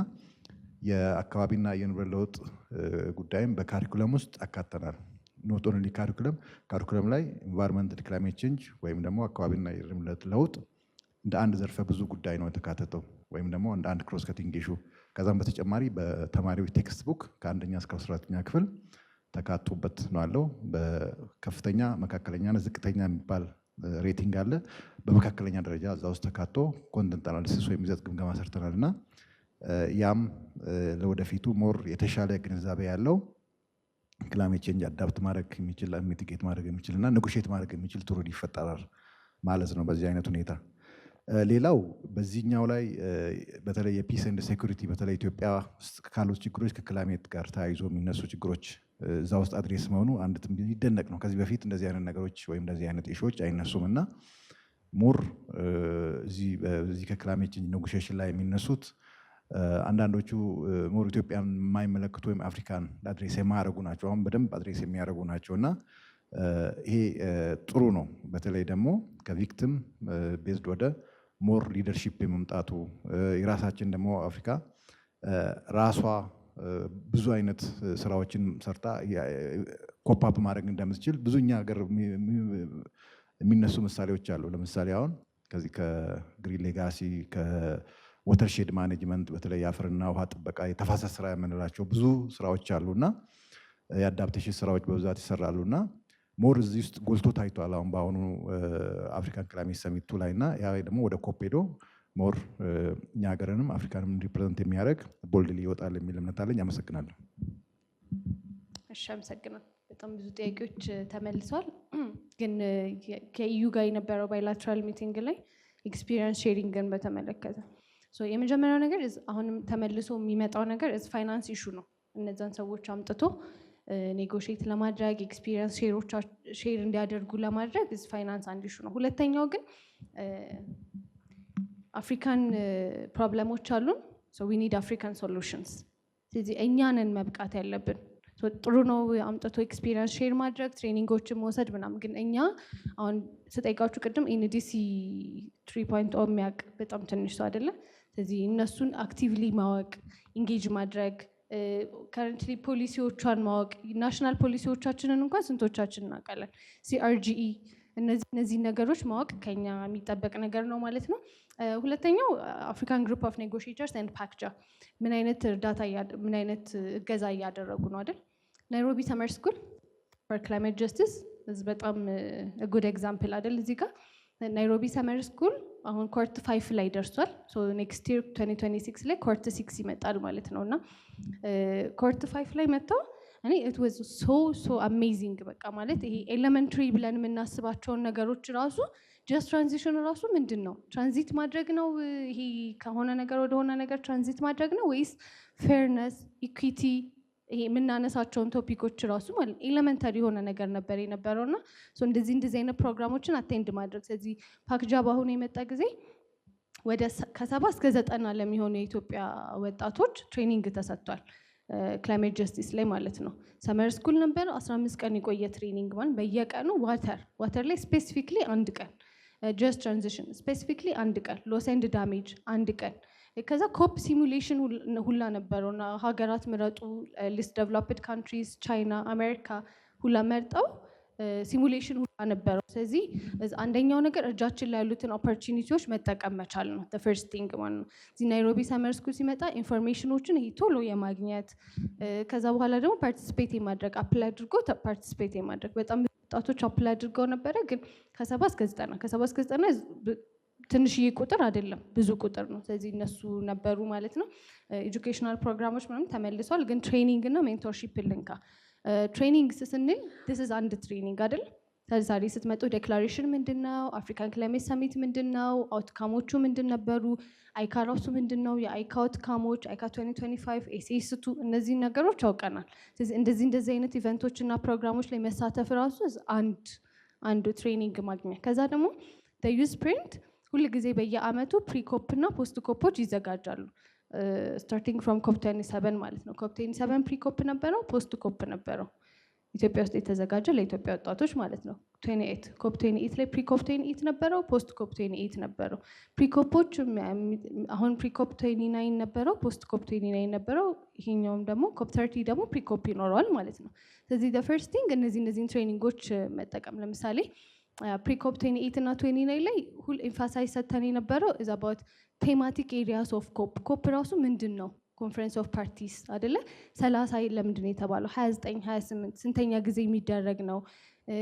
የአካባቢና የኑሮ ለውጥ ጉዳይም በካሪኩለም ውስጥ አካተናል። ኖት ኦንሊ ካሪኩለም ላይ ኢንቫይሮንመንት ክላይሜት ቼንጅ ወይም ደግሞ አካባቢና የኑሮ ለውጥ እንደ አንድ ዘርፈ ብዙ ጉዳይ ነው የተካተተው ወይም ደግሞ እንደ አንድ ክሮስ ከቲንግ ኢሹ። ከዛም በተጨማሪ በተማሪዎች ቴክስት ቡክ ከአንደኛ እስከ 12ኛ ክፍል ተካቶበት ነው ያለው። በከፍተኛ መካከለኛና ዝቅተኛ የሚባል ሬቲንግ አለ። በመካከለኛ ደረጃ እዛ ውስጥ ተካቶ ኮንተንት አናሊሲስ ወይም ይዘት ግምገማ ሰርተናል እና ያም ለወደፊቱ ሞር የተሻለ ግንዛቤ ያለው ክላይሜት ቼንጅ አዳፕት ማድረግ የሚችል ሚቲጌት ማድረግ የሚችል እና ኔጎሽየት ማድረግ የሚችል ትውልድ ይፈጠራል ማለት ነው በዚህ አይነት ሁኔታ። ሌላው በዚህኛው ላይ በተለይ የፒስ ኤንድ ሴኩሪቲ በተለይ ኢትዮጵያ ውስጥ ካሉት ችግሮች ከክላይሜት ጋር ተያይዞ የሚነሱ ችግሮች እዛ ውስጥ አድሬስ መሆኑ አንድ ይደነቅ ነው። ከዚህ በፊት እንደዚህ አይነት ነገሮች ወይም እንደዚህ አይነት ኢሹዎች አይነሱም እና ሞር እዚህ ከክላይሜት ቼንጅ ኔጎሽዬሽን ላይ የሚነሱት አንዳንዶቹ ሞር ኢትዮጵያን የማይመለከቱ ወይም አፍሪካን አድሬስ የማያደርጉ ናቸው። አሁን በደንብ አድሬስ የሚያደርጉ ናቸው እና ይሄ ጥሩ ነው። በተለይ ደግሞ ከቪክቲም ቤዝድ ወደ ሞር ሊደርሺፕ የመምጣቱ የራሳችን ደግሞ አፍሪካ ራሷ ብዙ አይነት ስራዎችን ሰርታ ኮፓፕ ማድረግ እንደምትችል ብዙ እኛ ሀገር የሚነሱ ምሳሌዎች አሉ። ለምሳሌ አሁን ከዚህ ከግሪን ሌጋሲ ከወተርሼድ ማኔጅመንት በተለይ የአፈርና ውሃ ጥበቃ የተፋሰስ ስራ የምንላቸው ብዙ ስራዎች አሉና የአዳፕቴሽን ስራዎች በብዛት ይሰራሉና ሞር እዚህ ውስጥ ጎልቶ ታይቷል። አሁን በአሁኑ አፍሪካን ክላይሜት ሰሚቱ ላይ እና ያ ደግሞ ወደ ኮፕ ሄዶ ሞር እኛ ሀገርንም አፍሪካንም ሪፕሬዘንት የሚያደርግ ቦልድሊ ይወጣል የሚል እምነት አለኝ። አመሰግናለሁ። እሺ፣ አመሰግናለሁ። በጣም ብዙ ጥያቄዎች ተመልሰዋል። ግን ከኢዩ ጋር የነበረው ባይላተራል ሚቲንግ ላይ ኤክስፒሪየንስ ሼሪንግን በተመለከተ የመጀመሪያው ነገር አሁንም ተመልሶ የሚመጣው ነገር ፋይናንስ ኢሹ ነው። እነዛን ሰዎች አምጥቶ ኔጎሽየት ለማድረግ ኤክስፒሪየንስ ሼር እንዲያደርጉ ለማድረግ ፋይናንስ አንድ ኢሹ ነው። ሁለተኛው ግን አፍሪካን ፕሮብለሞች አሉን። ዊ ኒድ አፍሪካን ሶሉሽንስ። ስለዚህ እኛንን መብቃት ያለብን። ጥሩ ነው አምጥቶ ኤክስፒሪየንስ ሼር ማድረግ ትሬኒንጎችን መውሰድ ምናምን፣ ግን እኛ አሁን ስጠይቃችሁ ቅድም ኤንዲሲ 3.0 የሚያውቅ በጣም ትንሽ ሰው አይደለ። ስለዚህ እነሱን አክቲቭሊ ማወቅ ኢንጌጅ ማድረግ ከረንትሊ ፖሊሲዎቿን ማወቅ ናሽናል ፖሊሲዎቻችንን እንኳን ስንቶቻችን እናውቃለን? ሲአርጂኢ እነዚህ ነገሮች ማወቅ ከኛ የሚጠበቅ ነገር ነው ማለት ነው። ሁለተኛው አፍሪካን ግሩፕ ኦፍ ኔጎሽዬተርስ ኤንድ ፓክጃ ምን አይነት እርዳታ ምን አይነት እገዛ እያደረጉ ነው አይደል? ናይሮቢ ሰመር ስኩል ፎር ክላይሜት ጀስቲስ በጣም ጉድ ኤግዛምፕል አይደል? እዚህ ጋር ናይሮቢ ሰመር ስኩል አሁን ኮርት 5 ላይ ደርሷል። ኔክስት ይር 2026 ላይ ኮርት 6 ይመጣል ማለት ነው እና ኮርት 5 ላይ መጥተው እኔ ኢት ዋዝ ሶ አሜዚንግ። በቃ ማለት ይሄ ኤሌመንተሪ ብለን የምናስባቸውን ነገሮች ራሱ ጀስት ትራንዚሽን ራሱ ምንድን ነው? ትራንዚት ማድረግ ነው? ይሄ ከሆነ ነገር ወደ ሆነ ነገር ትራንዚት ማድረግ ነው ወይስ ፌርነስ፣ ኢኩዊቲ፣ ይሄ የምናነሳቸውን ቶፒኮች ራሱ ማለት ኤሌመንተሪ የሆነ ነገር ነበር የነበረው እና እንደዚህ አይነት ፕሮግራሞችን አቴንድ ማድረግ። ስለዚህ ፓክጃ በአሁኑ የመጣ ጊዜ ወደ ከ70 እስከ 90 ለሚሆኑ የኢትዮጵያ ወጣቶች ትሬኒንግ ተሰጥቷል። ክላይሜት ጀስቲስ ላይ ማለት ነው። ሰመር ስኩል ነበር 15 ቀን የቆየ ትሬኒንግ ማለት በየቀኑ ዋተር ላይ ስፔሲፊክሊ አንድ ቀን፣ ጀስት ትራንዚሽን ስፔሲፊክሊ አንድ ቀን፣ ሎስ ኤንድ ዳሜጅ አንድ ቀን፣ ከዛ ኮፕ ሲሙሌሽን ሁላ ነበረው እና ሀገራት ምረጡ ሊስት ዴቨሎፕድ ካንትሪስ ቻይና፣ አሜሪካ ሁላ መርጠው ሲሙሌሽን ሁላ ነበረው። ስለዚህ አንደኛው ነገር እጃችን ላይ ያሉትን ኦፖርቹኒቲዎች መጠቀም መቻል ነው። ፈርስት ቲንግ ማለት ነው። እዚህ ናይሮቢ ሰመር ስኩል ሲመጣ ኢንፎርሜሽኖችን ይሄ ቶሎ የማግኘት ከዛ በኋላ ደግሞ ፓርቲሲፔት የማድረግ አፕላይ አድርጎ ፓርቲሲፔት የማድረግ በጣም ወጣቶች አፕላይ አድርገው ነበረ። ግን ከ70 እስከ 90 ትንሽዬ ቁጥር አይደለም፣ ብዙ ቁጥር ነው። ስለዚህ እነሱ ነበሩ ማለት ነው። ኤጁኬሽናል ፕሮግራሞች ምናምን ተመልሷል። ግን ትሬኒንግ እና ሜንቶርሺፕ ልንካ። ትሬኒንግ ስንል ዲስ ኢዝ አንድ ትሬኒንግ አይደል? ዛሬ ስትመጡ ዴክላሬሽን ምንድን ነው? አፍሪካን ክላይሜት ሰሚት ምንድን ነው? አውትካሞቹ ምንድን ነበሩ? አይካ ራሱ ምንድን ነው? የአይካ አውትካሞች፣ አይካ 2025፣ ኤስኤስ2 እነዚህን ነገሮች ያውቀናል። ስለዚህ እንደዚህ አይነት ኢቨንቶች እና ፕሮግራሞች ላይ መሳተፍ ራሱ አንዱ ትሬኒንግ ማግኘት። ከዛ ደግሞ ዩዝ ፕሪንት ሁል ጊዜ በየአመቱ ፕሪኮፕ እና ፖስት ኮፖች ይዘጋጃሉ። ስታርቲንግ ፍሮም ኮፕ 27 ማለት ነው። ኮፕ 27 ፕሪኮፕ ነበረው፣ ፖስት ኮፕ ነበረው ኢትዮጵያ ውስጥ የተዘጋጀ ለኢትዮጵያ ወጣቶች ማለት ነው። 28 ኮፕ 28 ላይ ፕሪኮፕ 28 ነበረው፣ ፖስት ኮፕ 28 ነበረው። ፕሪኮፖች አሁን ፕሪኮፕ 29 ነበረው፣ ፖስት ኮፕ 29 ነበረው። ይሄኛውም ደግሞ ኮፕ 30 ደግሞ ፕሪኮፕ ይኖረዋል ማለት ነው። ስለዚህ ፈርስት ቲንግ እነዚህን ትሬኒንጎች መጠቀም። ለምሳሌ ፕሪኮፕ 28 እና 29 ላይ ሁል ኤምፋሳይዝ ሰተን የነበረው ኢዝ አባውት ቴማቲክ ኤሪያስ ኦፍ ኮፕ ራሱ ምንድን ነው? ኮንፈረንስ ኦፍ ፓርቲስ አይደለ? 30 ለምንድን ነው የተባለው? 29 28 ስንተኛ ጊዜ የሚደረግ ነው?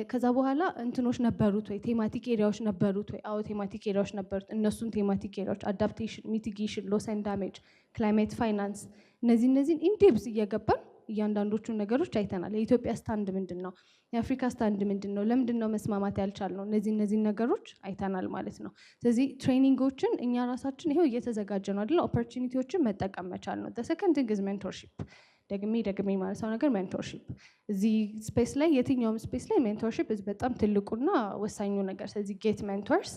ከዛ በኋላ እንትኖች ነበሩት ወይ? ቴማቲክ ኤሪያዎች ነበሩት ወይ? አዎ ቴማቲክ ኤሪያዎች ነበሩት። እነሱን ቴማቲክ ኤሪያዎች አዳፕቴሽን፣ ሚቲጌሽን፣ ሎስ ኤንድ ዳሜጅ፣ ክላይሜት ፋይናንስ እነዚህን ኢንዴፕዝ እየገባን እያንዳንዶቹን ነገሮች አይተናል። የኢትዮጵያ ስታንድ ምንድን ነው? የአፍሪካ ስታንድ ምንድን ነው? ለምንድን ነው መስማማት ያልቻልነው? እነዚህን ነገሮች አይተናል ማለት ነው። ስለዚህ ትሬኒንጎችን እኛ ራሳችን ይሄው እየተዘጋጀ ነው አይደል? ኦፖርቹኒቲዎችን መጠቀም መቻል ነው። ሰከንድ ቲንግ ኢዝ ሜንቶርሺፕ። ደግሜ ማለሰው ነገር ሜንቶርሺፕ እዚህ ስፔስ ላይ የትኛውም ስፔስ ላይ ሜንቶርሺፕ በጣም ትልቁና ወሳኙ ነገር። ስለዚህ ጌት ሜንቶርስ፣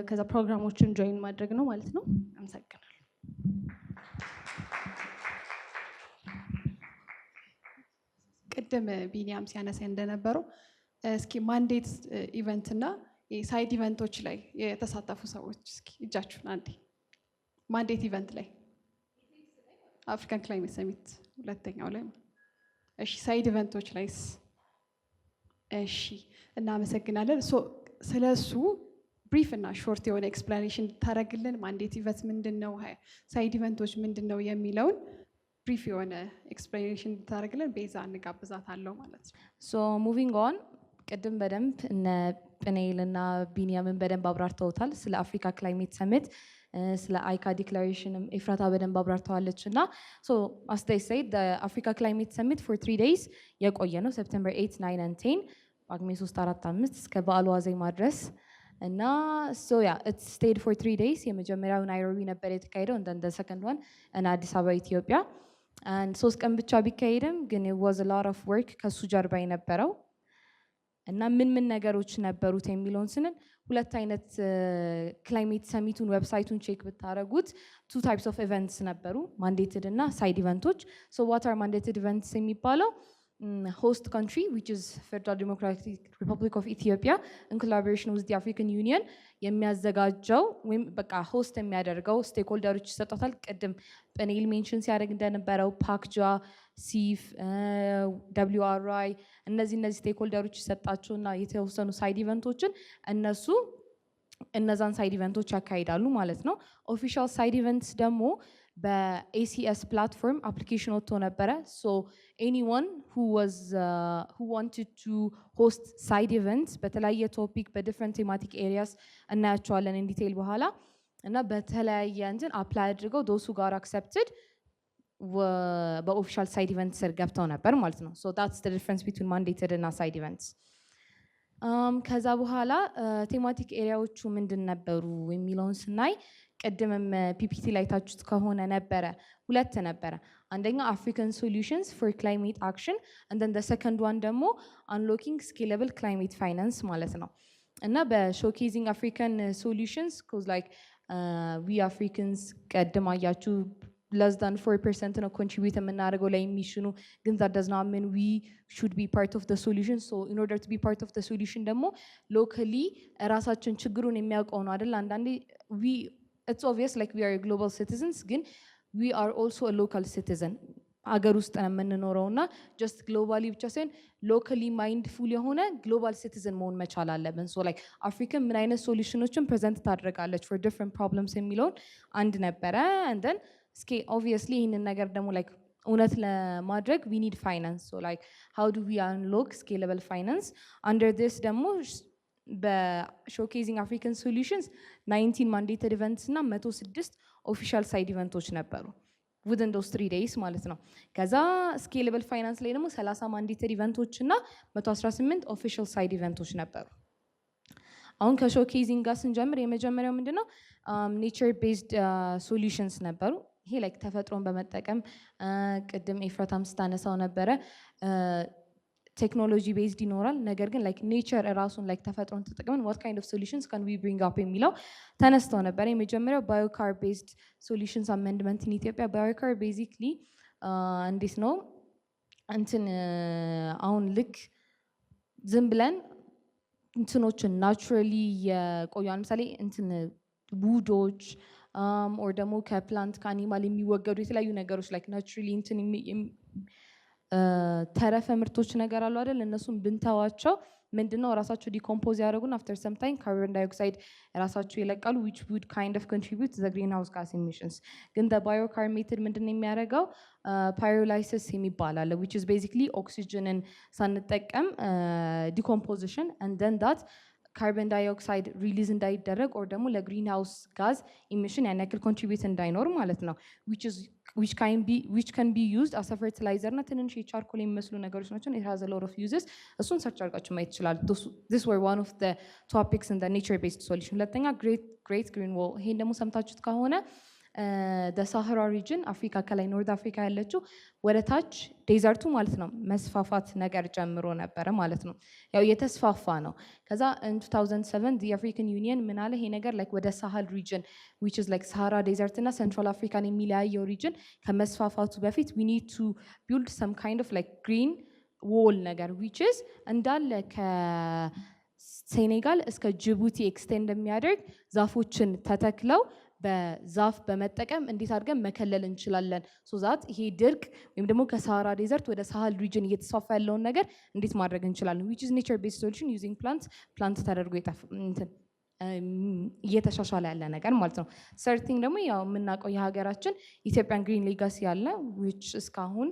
ከዛ ፕሮግራሞችን ጆይን ማድረግ ነው ማለት ነው። አመሰግናለሁ። ቅድም ቢኒያም ሲያነሳ እንደነበረው እስኪ ማንዴት ኢቨንት እና የሳይድ ኢቨንቶች ላይ የተሳተፉ ሰዎች እስኪ እጃችሁን አንዴ። ማንዴት ኢቨንት ላይ አፍሪካን ክላይሜት ሰሚት ሁለተኛው ላይ፣ እሺ ሳይድ ኢቨንቶች ላይስ? እሺ እናመሰግናለን። ስለሱ ብሪፍ እና ሾርት የሆነ ኤክስፕላኔሽን ታደርግልን። ማንዴት ኢቨንት ምንድን ነው፣ ሳይድ ኢቨንቶች ምንድን ነው የሚለውን ብሪፍ የሆነ ኤክስፕላኔሽን ታደርግልን ቤዛ እንጋብዛታለሁ ማለት ነው። ሶ ሙቪንግ ኦን፣ ቅድም በደንብ እነ ጵኔል እና ቢኒያምን በደንብ አብራርተውታል ስለ አፍሪካ ክላይሜት ሰሚት፣ ስለ አይካ ዲክላሬሽንም ኤፍራታ በደንብ አብራርተዋለች። እና አስ ዴይ ሴድ አፍሪካ ክላይሜት ሰሚት ፎር 3 days የቆየ ነው። ሴፕቴምበር 8 9 and 10 ጳጉሜ 3 4 5 እስከ በዓሉ ዋዜማ ድረስ እና ኢት ስቴድ ፎር 3 days። የመጀመሪያው ናይሮቢ ነበር የተካሄደው፣ እንደ ሰከንድ ዋን እና አዲስ አበባ ኢትዮጵያ። 3 ቀን ብቻ ቢካሄድም ግን it was a lot of work ከሱ ጀርባ የነበረው እና ምን ነገሮች ነበሩት የሚለውን ስንል ሁለት አይነት ክላይሜት ሰሚቱን ዌብሳይቱን ቼክ ብታደረጉት 2 types of events ነበሩ፣ ማንዴትድ እና ሳይድ ኢቨንቶች። what are mandated events የሚባለው host country which is Federal Democratic Republic of Ethiopia in collaboration with the African Union የሚያዘጋጀው ወይም በቃ ሆስት የሚያደርገው ስቴክሆልደሮች ይሰጣታል። ቅድም ጵኔል ሜንሽን ሲያደርግ እንደነበረው ፓክጃ፣ ሲፍ፣ WRI እነዚህ ስቴክሆልደሮች ይሰጣቸውና የተወሰኑ ሳይድ ኢቨንቶችን እነዛን ሳይድ ኢቨንቶች ያካሂዳሉ ማለት ነው። ኦፊሻል ሳይድ ኢቨንትስ ደግሞ በACS ፕላትፎርም አፕሊኬሽን ወጥቶ ነበረ። ሶ ኤኒዋን who wanted to host side events በተለያየ ቶፒክ በዲፍረንት ቴማቲክ ኤሪያስ እናያቸዋለን ኢን ዲቴይል በኋላ እና በተለያየ እንትን አፕላይ አድርገው ዶሱ ጋር አክሰፕትድ በኦፊሻል ሳይድ ኢቨንት ስር ገብተው ነበር ማለት ነው። ሶ that's the difference between mandated እና side events። ከዛ በኋላ ቴማቲክ ኤሪያዎቹ ምንድን ነበሩ የሚለውን ስናይ ቅድምም ፒፒቲ ላይ ታችሁት ከሆነ ነበረ ሁለት ነበረ። አንደኛ አፍሪካን ሶሉሽንስ ፎር ክላይሜት አክሽን and then the second one ደግሞ unlocking scalable climate finance ማለት ነው። እና በሾኬዚንግ አፍሪካን ሶሉሽንስ ኮዝ ላይክ ዊ አፍሪካንስ ቀድም አያችሁ less than 4% ነው ኮንትሪቢዩት የምናደርገው ላይ የሚሽኑ ግን that does not mean we should be part of the solution. So in order to be part of the solution ደግሞ locally ራሳችን ችግሩን የሚያውቀው ነው አይደል? አንዳንዴ it's obvious like we are global citizens ግን we are also a local citizen አገር ውስጥ ነው የምንኖረው እና just globally ብቻ ሳይሆን locally mindful የሆነ global citizen መሆን መቻል አለብን። so like አፍሪካ ምን አይነት ሶሉሽኖችን ፕሬዘንት ታደርጋለች for different problems የሚለውን አንድ ነበረ and then obviously ይህንን ነገር ደግሞ like እውነት ለማድረግ we need finance. So like how do we unlock scalable finance under this ደግሞ በሾኬዚንግ አፍሪካን ሶሉሽንስ 19 ማንዴትድ ኢቨንትስ እና 106 ኦፊሻል ሳይድ ኢቨንቶች ነበሩ within those 3 days ማለት ነው። ከዛ ስኬለብል ፋይናንስ ላይ ደግሞ 30 ማንዴትድ ኢቨንቶች እና 118 ኦፊሻል ሳይድ ኢቨንቶች ነበሩ። አሁን ከሾኬዚንግ ጋር ስንጀምር የመጀመሪያው ምንድነው ኔቸር ቤዝድ ሶሉሽንስ ነበሩ። ይሄ ላይክ ተፈጥሮን በመጠቀም ቅድም ኤፍራታም ስታነሳው ነበረ ቴክኖሎጂ ቤዝድ ይኖራል ነገር ግን ላይክ ኔቸር ራሱን ላይክ ተፈጥሮን ተጠቅመን what kind of solutions can we bring up የሚለው ተነስተው ነበር። የመጀመሪያው ባዮካር ቤዝድ ሶሉሽንስ አሜንድመንት ኢን ኢትዮጵያ። ባዮካር ቤዚክሊ እንዴት ነው እንትን አሁን ልክ ዝም ብለን እንትኖችን ናቹራሊ የቆዩ ለምሳሌ እንትን ውዶች ኦር ደግሞ ከፕላንት ከአኒማል የሚወገዱ የተለያዩ ነገሮች ላይክ ናቹራሊ እንትን ተረፈ ምርቶች ነገር አሉ አይደል? እነሱን ብንተዋቸው ምንድነው ራሳቸው ዲኮምፖዝ ያደርጉና after some time carbon dioxide ራሳቸው ይለቃሉ which would kind of contribute to the greenhouse gas emissions. ግን the biochar method ምንድነው የሚያደርገው pyrolysis የሚባል አለ which is basically oxygen ሳንጠቀም decomposition and then that carbon dioxide release እንዳይደረግ or ደግሞ ለግሪንሃውስ ጋዝ ኢሚሽን ያን ያክል ኮንትሪቢዩት እንዳይኖር ማለት ነው which can be used as a fertilizer እና ትንንሽ የቻርኮል የሚመስሉ ነገሮች ናቸው። it has a lot of uses እሱን ሰርች አድርጋችሁ ማየት ይችላል። this were one of the topics in the nature based solution። ሁለተኛ great green wall ይሄን ደግሞ ሰምታችሁት ከሆነ the Sahara region አፍሪካ ከላይ ኖርዝ አፍሪካ ያለችው ወደ ታች ዴዘርቱ ማለት ነው መስፋፋት ነገር ጀምሮ ነበረ ማለት ነው። ያው የተስፋፋ ነው። ከዛ in 2007 the African Union ምን አለ ይሄ ነገር like ወደ ሳህል region which is like Sahara desert እና Central African የሚለያየው region ከመስፋፋቱ በፊት we need to build some kind of like green wall ነገር which is እንዳለ ከሴኔጋል እስከ ጅቡቲ ኤክስቴንድ የሚያደርግ ዛፎችን ተተክለው በዛፍ በመጠቀም እንዴት አድርገን መከለል እንችላለን ሶ ዛት ይሄ ድርቅ ወይም ደግሞ ከሳሃራ ዴዘርት ወደ ሳህል ሪጅን እየተስፋፋ ያለውን ነገር እንዴት ማድረግ እንችላለን which is nature based solution using plants ተደርጎ እየተሻሻለ ያለ ነገር ማለት ነው። ሰርቲንግ ደግሞ ያው የምናውቀው የሀገራችን ኢትዮጵያን ግሪን ሌጋሲ ያለ which እስካሁን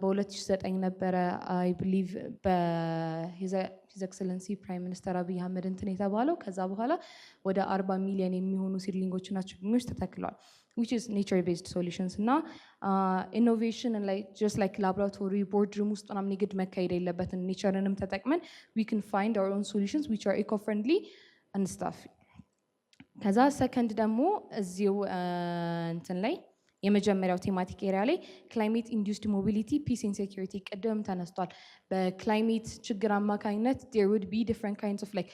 በ2009 ነበረ አይ ቢሊቭ በሂዝ ኤክሰለንሲ ፕራይም ሚኒስተር አብይ አህመድ እንትን የተባለው ከዛ በኋላ ወደ 40 ሚሊዮን የሚሆኑ ሲድሊንጎችና ችግኞች ተተክለዋል which is nature based solutions እና innovation and like just like laboratory boardroom ውስጥ ምናምን ንግድ መካሄድ የለበትም ኔቸርንም ተጠቅመን we can find our own solutions which are eco-friendly and stuff። ከዛ ሰከንድ ደግሞ እዚሁ እንትን ላይ የመጀመሪያው ቴማቲክ ኤሪያ ላይ ክላይሜት ኢንዱስድ ሞቢሊቲ ፒስ ኤንድ ሴኩሪቲ ቅድም ተነስቷል። በክላይሜት ችግር አማካኝነት there would be different kinds of like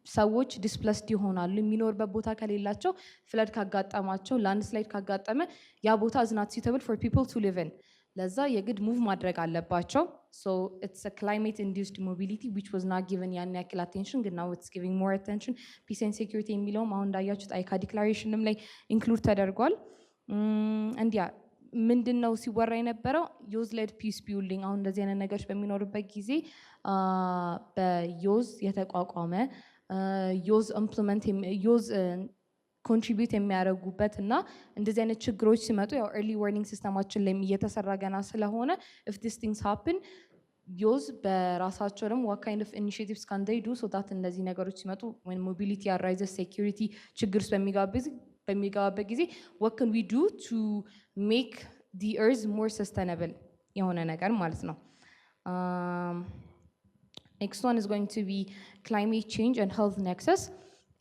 ሰዎች ዲስፕለስድ ይሆናሉ የሚኖርበት ቦታ ከሌላቸው ፍለድ ካጋጠማቸው ላንድ ስላይድ ካጋጠመ ያ ቦታ is not suitable for people to live in ለዛ የግድ ሙቭ ማድረግ አለባቸው so it's a climate induced mobility which was not given ያን ያክል attention ግን now it's giving more attention peace and security የሚለውም አሁን እንዳያችሁት አይካ ዲክላሬሽንም ላይ ኢንክሉድ ተደርጓል። እንዲያ ምንድነው ሲወራ የነበረው ዮዝ ሌድ ፒስ ቢልዲንግ አሁን እንደዚህ አይነት ነገሮች በሚኖርበት ጊዜ በዮዝ የተቋቋመ ዮዝ ኢምፕሊመንት ዮዝ ኮንትሪቢዩት የሚያደርጉበት እና እንደዚህ አይነት ችግሮች ሲመጡ ያው ኤርሊ ዋርኒንግ ሲስተማችን ላይ እየተሰራ ገና ስለሆነ if these things happen ዮዝ በራሳቸው ደግሞ what kind of initiatives can they do so that እንደዚህ ነገሮች ሲመጡ when mobility arises security ችግር ውስጥ በሚገባበት ጊዜ what can we do to make the earth more sustainable የሆነ ነገር ማለት ነው። Next one is going to be climate change and health nexus.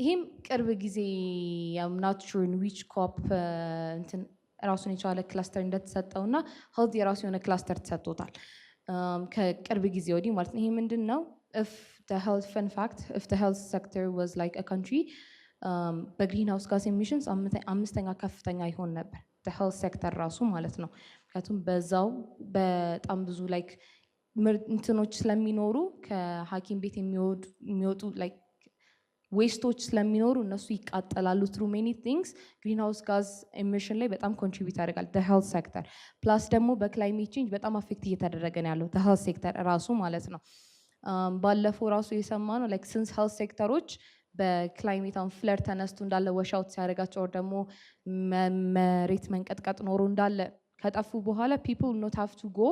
ይህም ቅርብ ጊዜ I'm not sure in which COP እንትን ራሱን የቻለ ክላስተር እንደተሰጠውና health የራሱ የሆነ ክላስተር ተሰጥቶታል ከቅርብ ጊዜ ወዲህ ማለት ነው። ይሄ ምንድን ነው? If the health fun fact, if the health sector was like a country, በግሪንሃውስ ጋዝ ኤሚሽንስ አምስተኛ ከፍተኛ ይሆን ነበር the health sector ራሱ ማለት ነው። ምክንያቱም በዛው በጣም ብዙ like እንትኖች ስለሚኖሩ ከሐኪም ቤት የሚወጡ like ዌስቶች ስለሚኖሩ እነሱ ይቃጠላሉ through many things ግሪንሃውስ ጋዝ ኤሚሽን ላይ በጣም ኮንትሪቢዩት ያደርጋል the health sector ፕላስ ደግሞ በክላይሜት ቼንጅ በጣም አፌክት እየተደረገ ነው ያለው the health sector ራሱ ማለት ነው። ባለፈው ራሱ የሰማነው like since health sectorዎች በክላይሜት አሁን ፍለር ተነስቶ እንዳለ ወሻውት ሲያደርጋቸው ደግሞ መሬት መንቀጥቀጥ ኖሮ እንዳለ ከጠፉ በኋላ people will not have to go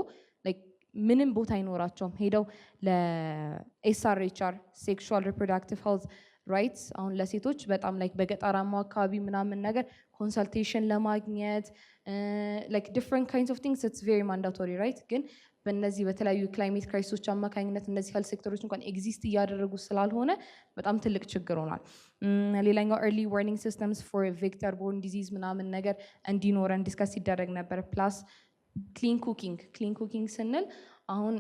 like ምንም ቦታ አይኖራቸውም ሄደው ለኤስአርኤችአር ሴክሹዋል ሪፕሮዳክቲቭ ሄልዝ ራይትስ አሁን ለሴቶች በጣም ላይክ በገጠራማው አካባቢ ምናምን ነገር ኮንሰልቴሽን ለማግኘት ላይክ ዲፍረንት ካይንድስ ኦፍ ቲንግስ ኢትስ ቬሪ ማንዳቶሪ ራይት። ግን በእነዚህ በተለያዩ ክላይሜት ክራይሲሶች አማካኝነት እነዚህ ሄልት ሴክተሮች እንኳን ኤግዚስት እያደረጉ ስላልሆነ በጣም ትልቅ ችግር ሆኗል። ሌላኛው ኤርሊ ዋርኒንግ ሲስተምስ ፎር ቬክተር ቦርን ዲዚዝ ምናምን ነገር እንዲኖረን ዲስከስ ሲደረግ ነበር። ፕላስ ክሊን ኩኪንግ ስንል አሁን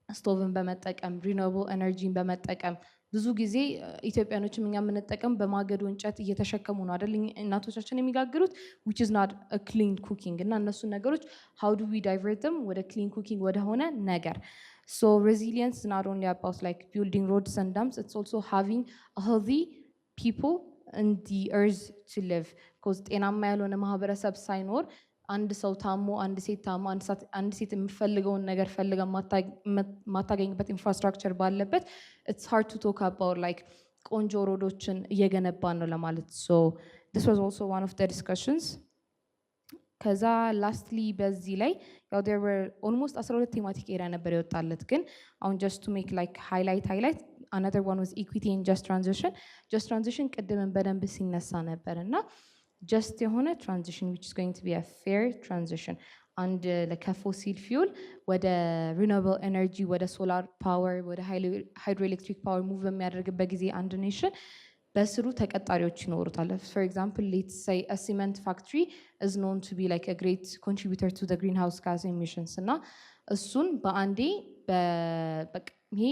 ስቶቭን በመጠቀም ሪኒዌብል ኤነርጂን በመጠቀም ብዙ ጊዜ ኢትዮጵያኖችም እኛ የምንጠቀም በማገዶ እንጨት እየተሸከሙ ነው አይደል እናቶቻችን የሚጋግሩት which is not a clean cooking እና እነሱን ነገሮች how do we divert them ወደ clean cooking ወደ ሆነ ነገር. So resilience is not only about like building roads and dams, it's also having a healthy people in the earth to live because ጤናማ ያልሆነ ማህበረሰብ ሳይኖር አንድ ሰው ታሞ አንድ ሴት ታሞ አንድ ሴት የምፈልገውን ነገር ፈልጋ ማታገኝበት ኢንፍራስትራክቸር ባለበት it's hard to talk about like ቆንጆ ሮዶችን እየገነባን ነው ለማለት. So this was also one of the discussions. ከዛ lastly በዚህ ላይ ያው there were almost 12 thematic area ነበር የወጣለት ግን አሁን just to make like highlight another one was equity and just transition ቅድምን በደንብ ሲነሳ ነበር እና just የሆነ transition which is going to be a fair transition and ከፎሲል ፊውል ወደ renewable energy ወደ solar power ወደ hydroelectric power move በሚያደርግበት ጊዜ አንድ ኔሽን በስሩ ተቀጣሪዎች ይኖሩታል. For example, let's say a cement factory is known to be like a great contributor to the greenhouse gas emissions እና እሱን በአንዴ ይሄ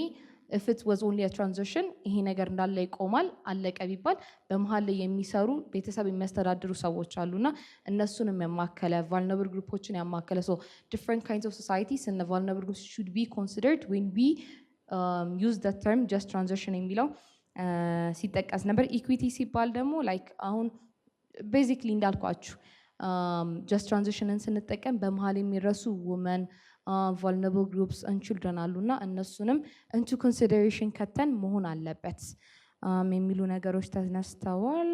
if it was only a transition ይሄ ነገር እንዳለ ይቆማል አለቀ ቢባል በመሃል ላይ የሚሰሩ ቤተሰብ የሚያስተዳድሩ ሰዎች አሉና እነሱንም ያማከለ vulnerable groupዎችን ያማከለ so different kinds of societies and the vulnerable groups should be considered when we use the term just transition የሚለው ሲጠቀስ ነበር. ኢኩዊቲ ሲባል ደግሞ like አሁን basically እንዳልኳችሁ just transitionን ስንጠቀም በመሃል የሚረሱ women vulnerable groups and children አሉና እነሱንም into consideration ከተን መሆን አለበት የሚሉ ነገሮች ተነስተዋል.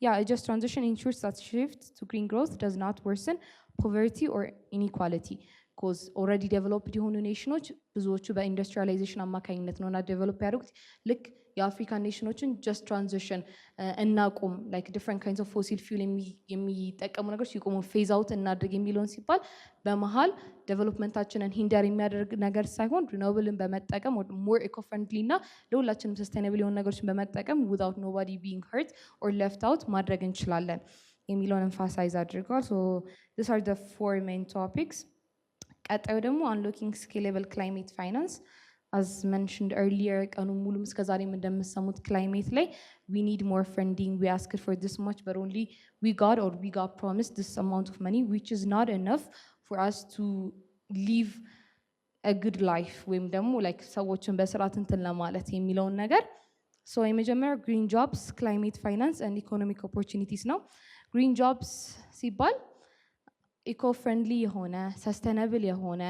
Yeah, just transition ensures that shift to green growth does not worsen poverty or inequality because already developed የሆኑ ኔሽኖች ብዙዎቹ በኢንዱስትሪያላይዜሽን አማካኝነት ነውና ዴቨሎፕ ያደርጉት ልክ የአፍሪካን ኔሽኖችን just transition እናቁም like different kinds of fossil fuel የሚጠቀሙ ነገሮች ይቆሙ phase out እናድርግ የሚለውን ሲባል በመሃል ዴቨሎፕመንታችንን ሂንደር የሚያደርግ ነገር ሳይሆን ሪኒዌብልን በመጠቀም more eco-friendly እና ለሁላችንም sustainable የሆኑ ነገሮችን በመጠቀም without nobody being hurt or left out ማድረግ እንችላለን የሚለውን emphasize አድርገዋል. So these are the 4 main topics. ቀጣዩ ደግሞ unlocking scalable climate finance. As mentioned earlier, ቀኑ ሙሉም እስከዛሬም እንደምትሰሙት climate ላይ we need more funding, we asked for this much but only we got promised this amount of money which is not enough for us to live a good life ወይም ደግሞ like ሰዎችን በስርዓት እንትን ለማለት የሚለውን ነገር. So የመጀመሪያው green jobs, climate finance and economic opportunities ነው. green jobs ሲባል eco-friendly የሆነ sustainable የሆነ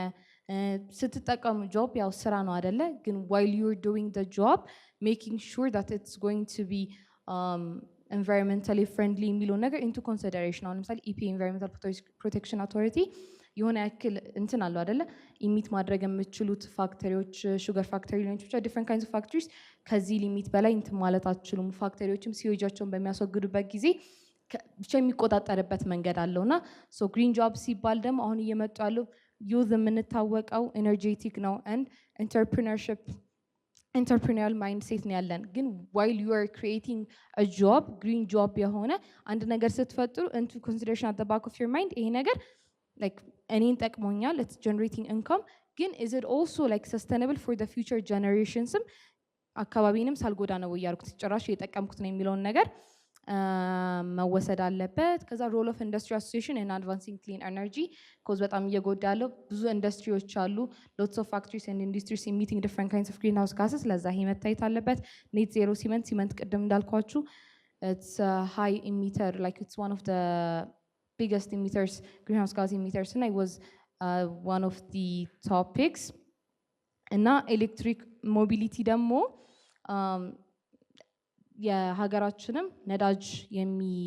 ስትጠቀሙ ጆብ ያው ስራ ነው አይደለ ግን while you're doing the job making sure that it's going to be environmentally friendly የሚለው ነገር into consideration አሁን ለምሳሌ EPA Environmental Protection Authority የሆነ ያክል እንትን አለው አይደለ ኢሚት ማድረግ የምትችሉት ፋክተሪዎች ሹገር ፋክተሪ ሊሆን ይችላል different kinds of factories ከዚህ ሊሚት በላይ እንትን ማለት አትችሉም ፋክተሪዎችም ሲወጃቸውን በሚያስወግዱበት ጊዜ ብቻ የሚቆጣጠርበት መንገድ አለውና so green jobs ሲባል ደግሞ አሁን እየመጡ ያለው ዩዝ የምንታወቀው ኤነርጄቲክ ነው and entrepreneurship ኢንተርፕሪኒሪያል ማይንድሴት ነው ያለን። ግን ዋይል ዩ አር ክሪኤቲንግ አ ጆብ ግሪን ጆብ የሆነ አንድ ነገር ስትፈጥሩ ኢንቱ ኮንሲደሬሽን አት ዘ ባክ ኦፍ ዮር ማይንድ ይሄ ነገር ላይክ እኔን ጠቅሞኛል ኢትስ ጀነሬቲንግ ኢንካም ግን ኢዝ ኢት ኦልሶ ላይክ ሰስቴነብል ፎር ዘ ፊውቸር ጀነሬሽንስም አካባቢንም ሳልጎዳ ነው እያልኩት ጭራሽ እየጠቀምኩት ነው የሚለውን ነገር መወሰድ አለበት። ከዛ ሮል ኦፍ ኢንዱስትሪ አሶሲዬሽን ኢን አድቫንሲንግ ክሊን ኤነርጂ ኮዝ በጣም እየጎዳ ያለው ብዙ ኢንዱስትሪዎች አሉ ሎትስ ኦፍ ፋክትሪስ ኤንድ ኢንዱስትሪስ ኢሚቲንግ ዲፍረንት ካይንድስ ኦፍ ግሪን ሃውስ ጋስስ ለዛ ይሄ መታየት አለበት። ኔት ዜሮ ሲመንት ቅድም እንዳልኳችሁ ኢትስ ሃይ ኢሚተር ላይክ ኢትስ ዋን ኦፍ ዘ ቢገስት ኢሚተርስ ግሪን ሃውስ ጋዝ ኢሚተርስ እና ኢት ዋዝ ዋን ኦፍ ዘ ቶፒክስ እና ኤሌክትሪክ ሞቢሊቲ ደግሞ የሀገራችንም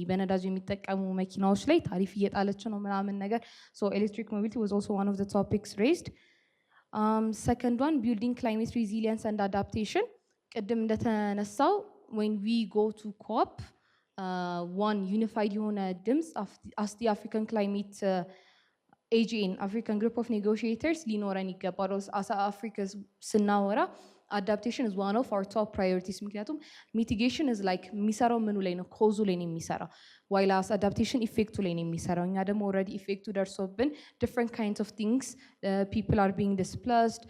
በነዳጅ የሚጠቀሙ መኪናዎች ላይ ታሪፍ እየጣለች ነው ምናምን ነገር ሶ ኤሌክትሪክ ሞቢሊቲ ዋዝ ኦልሶ ዋን ኦፍ ዘ ቶፒክስ ሬዝድ። ሰከንድ ዋን ቢልዲንግ ክላይሜት ሪዚሊየንስ ኤንድ አዳፕቴሽን ቅድም እንደተነሳው ዌን ዊ ጎ ቱ ኮፕ ዋን ዩኒፋይድ የሆነ ድምፅ አስ ዲ አፍሪካን ክላይሜት ኤጂኤን አፍሪካን ግሩፕ ኦፍ ኔጎሽዬተርስ ሊኖረን ይገባል። አሳ አፍሪካ ስናወራ adaptation is one of our top priorities ምክንያቱም mitigation is like የሚሰራው ምኑ ላይ ነው ኮዙ ላይ ነው የሚሰራው while as adaptation ኢፌክቱ ላይ ነው የሚሰራው እኛ ደግሞ already ኢፌክቱ ደርሶብን different kinds of things people are being displaced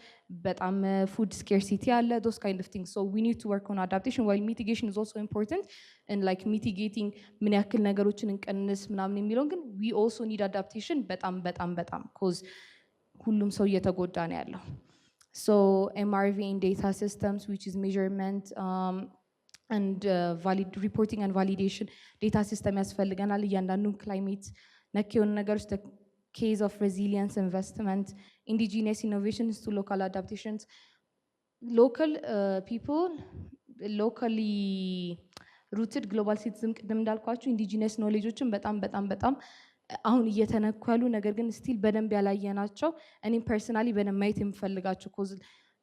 በጣም food scarcity አለ those kind of things so we need to work on adaptation while mitigation is also important and like mitigating ምን ያክል ነገሮችን እንቀንስ ምናምን የሚለውን ግን we also need adaptation በጣም cause ሁሉም ሰው እየተጎዳ ነው ያለው So MRV in data systems, which is measurement and reporting and validation data system ያስፈልገናል እያንዳንዱን ክላይሜት ነክ የሆኑ ነገሮች the case of resilience investment indigenous innovations to local adaptations local people locally rooted global citizen ቅድም እንዳልኳችሁ indigenous knowledgeዎችን በጣም አሁን እየተነኩ ያሉ ነገር ግን ስቲል በደንብ ያላየናቸው እኔም ፐርሰናሊ በደንብ ማየት የምፈልጋቸው ኮዝ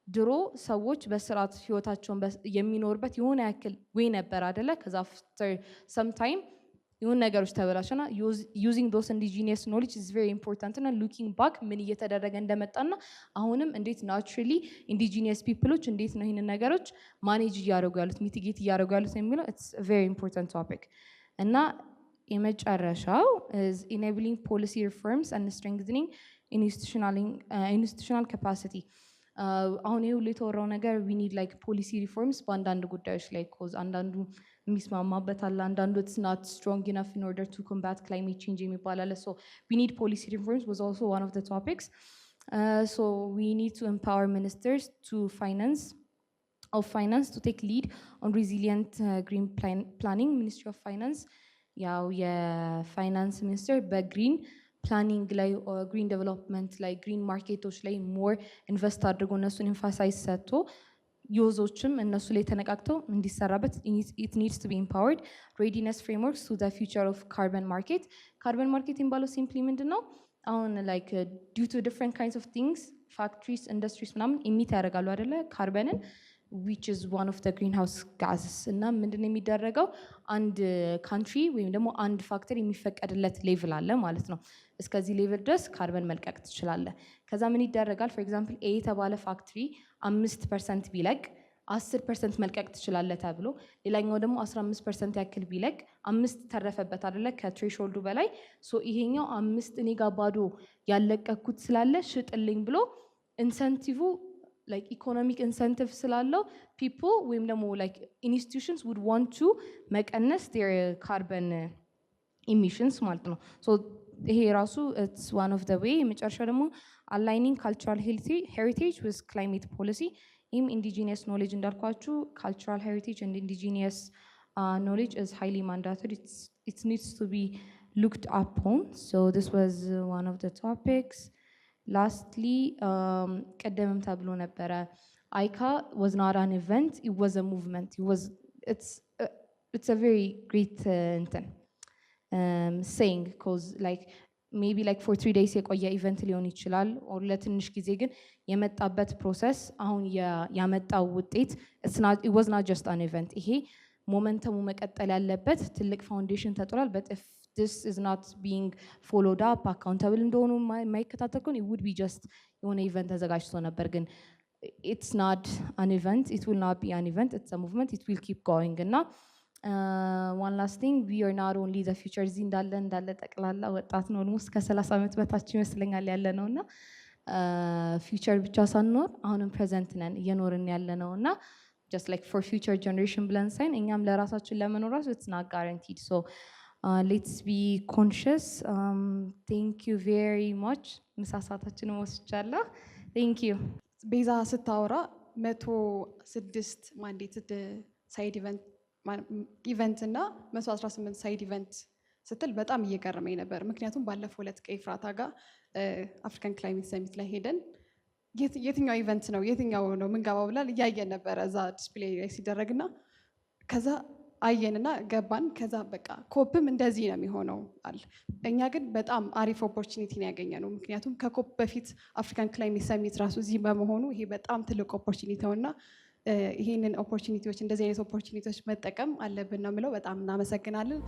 ድሮ ሰዎች በስርዓት ህይወታቸውን የሚኖርበት የሆነ ያክል ወይ ነበር አይደለ ከዛ አፍተር ሰም ታይም የሆነ ነገሮች ተበላሽና ዩዚንግ ዶስ ኢንዲጂኒየስ ኖሌጅ ኢዝ ቬሪ ኢምፖርታንት እና ሉኪንግ ባክ ምን እየተደረገ እንደመጣና አሁንም እንዴት ናቹራሊ ኢንዲጂኒየስ ፒፕሎች እንዴት ነው ይህንን ነገሮች ማኔጅ እያደረጉ ያሉት ሚቲጌት እያደረጉ ያሉት የሚለው ኢትስ ቬሪ ኢምፖርታንት ቶፒክ እና የመጨረሻው is enabling policy reforms and strengthening institutional capacity አሁን ይሄ ሁሉ የተወራው ነገር we need like policy reforms በአንዳንድ ጉዳዮች ላይ cause አንዳንዱ የሚስማማበት አለ አንዳንዱ it's not strong enough in order to combat climate change የሚባል አለ so we need policy reforms was also one of the topics so we need to empower ministers to finance to take lead on resilient green planning Ministry of Finance ያው የፋይናንስ ሚኒስትር በግሪን ፕላኒንግ ላይ ግሪን ዴቨሎፕመንት ላይ ግሪን ማርኬቶች ላይ ሞር ኢንቨስት አድርጎ እነሱን ኤምፋሳይዝ ሰጥቶ ዩዞችም እነሱ ላይ ተነቃቅተው እንዲሰራበት ኢት ኒድስ ቱ ቢ ኢምፓወርድ ሬዲነስ ፍሬምወርክስ ቱ ዘ ፊውቸር ኦፍ ካርበን ማርኬት የሚባለው ሲምፕሊ ምንድን ነው አሁን ላይክ ዲው ቱ ዲፍረንት ካይንድስ ኦፍ ቲንግስ ፋክትሪስ ኢንዱስትሪስ ምናምን ኢሚት ያደርጋሉ አይደለ ካርበንን which is one of the greenhouse gases እና ምንድነው የሚደረገው አንድ ካንትሪ ወይም ደግሞ አንድ ፋክተሪ የሚፈቀድለት ሌቭል አለ ማለት ነው እስከዚህ ሌቭል ድረስ ካርበን መልቀቅ ትችላለህ ከዛ ምን ይደረጋል ፎር ኤግዛምፕል ኤ የተባለ ፋክተሪ 5% ቢለቅ 10% መልቀቅ ትችላለህ ተብሎ ሌላኛው ደግሞ 15% ያክል ቢለቅ 5 ተረፈበት አይደለ ከትሬሾልዱ በላይ ሶ ይሄኛው 5 እኔ ጋር ባዶ ያለቀኩት ስላለ ሽጥልኝ ብሎ ኢንሰንቲቭ like economic incentive ስላለው people ወይም ደግሞ like institutions would want to መቀነስ their carbon emissions ማለት ነው so ይሄ ራሱ it's one of the way የመጨረሻው ደግሞ aligning cultural heritage with climate policy ይህም indigenous knowledge እንዳልኳችሁ cultural heritage and indigenous knowledge is highly mandatory it needs to be looked upon so this was one of the topics Lastly, ቀደምም ተብሎ ነበረ ICA was not an event, it was a movement. It's a very great saying because like maybe like for 3 days የቆየ ኢቨንት ሊሆን ይችላል or ለትንሽ ጊዜ ግን የመጣበት ፕሮሰስ አሁን ያመጣው ውጤት it was not just an event. ይሄ ሞመንተሙ መቀጠል ያለበት ትልቅ ፋውንዴሽን ተጥሏል but if this is not being followed up accountable እንደሆኑ የማይከታተል ከሆነ it would be just የሆነ ኢቨንት ተዘጋጅቶ ነበር ግን it's not an event, it will not be an event, it's a movement, it will keep going. እና one last thing, we are not only the future እዚህ እንዳለ ጠቅላላ ወጣት ነው ኦልሞስት ከ30 ዓመት በታች ይመስለኛል ያለ ነው እና ፊውቸር ብቻ ሳንኖር አሁንም ፕሬዘንት ነን እየኖርን ያለ ነው እና just like for future generation ብለን ሳይን እኛም ለራሳችን ለመኖር ራሱ it's not guaranteed. So let's be conscious. Thank you very much. ምሳሳታችንን ወስጃለሁ። Thank you. ቤዛ ስታወራ 106 ማንዴትድ ሳይድ ኢቨንት እና 118 ሳይድ ኢቨንት ስትል በጣም እየገረመኝ ነበር። ምክንያቱም ባለፈው ዕለት ከኤፍራታ ጋር አፍሪካን ክላይሜት ሰሚት ላይ ሄደን የትኛው ኢቨንት ነው የትኛው ነው ምንገባው ብለን እያየን ነበረ እዛ ዲስፕሌይ ላይ ሲደረግና ከዛ አየንና ገባን። ከዛ በቃ ኮፕም እንደዚህ ነው የሚሆነው አለ። እኛ ግን በጣም አሪፍ ኦፖርቹኒቲ ነው ያገኘነው። ምክንያቱም ከኮፕ በፊት አፍሪካን ክላይሜት ሰሚት ራሱ እዚህ በመሆኑ ይሄ በጣም ትልቅ ኦፖርቹኒቲ ነውና ይሄንን ኦፖርቹኒቲዎች እንደዚህ አይነት ኦፖርቹኒቲዎች መጠቀም አለብን ነው የምለው። በጣም እናመሰግናለን።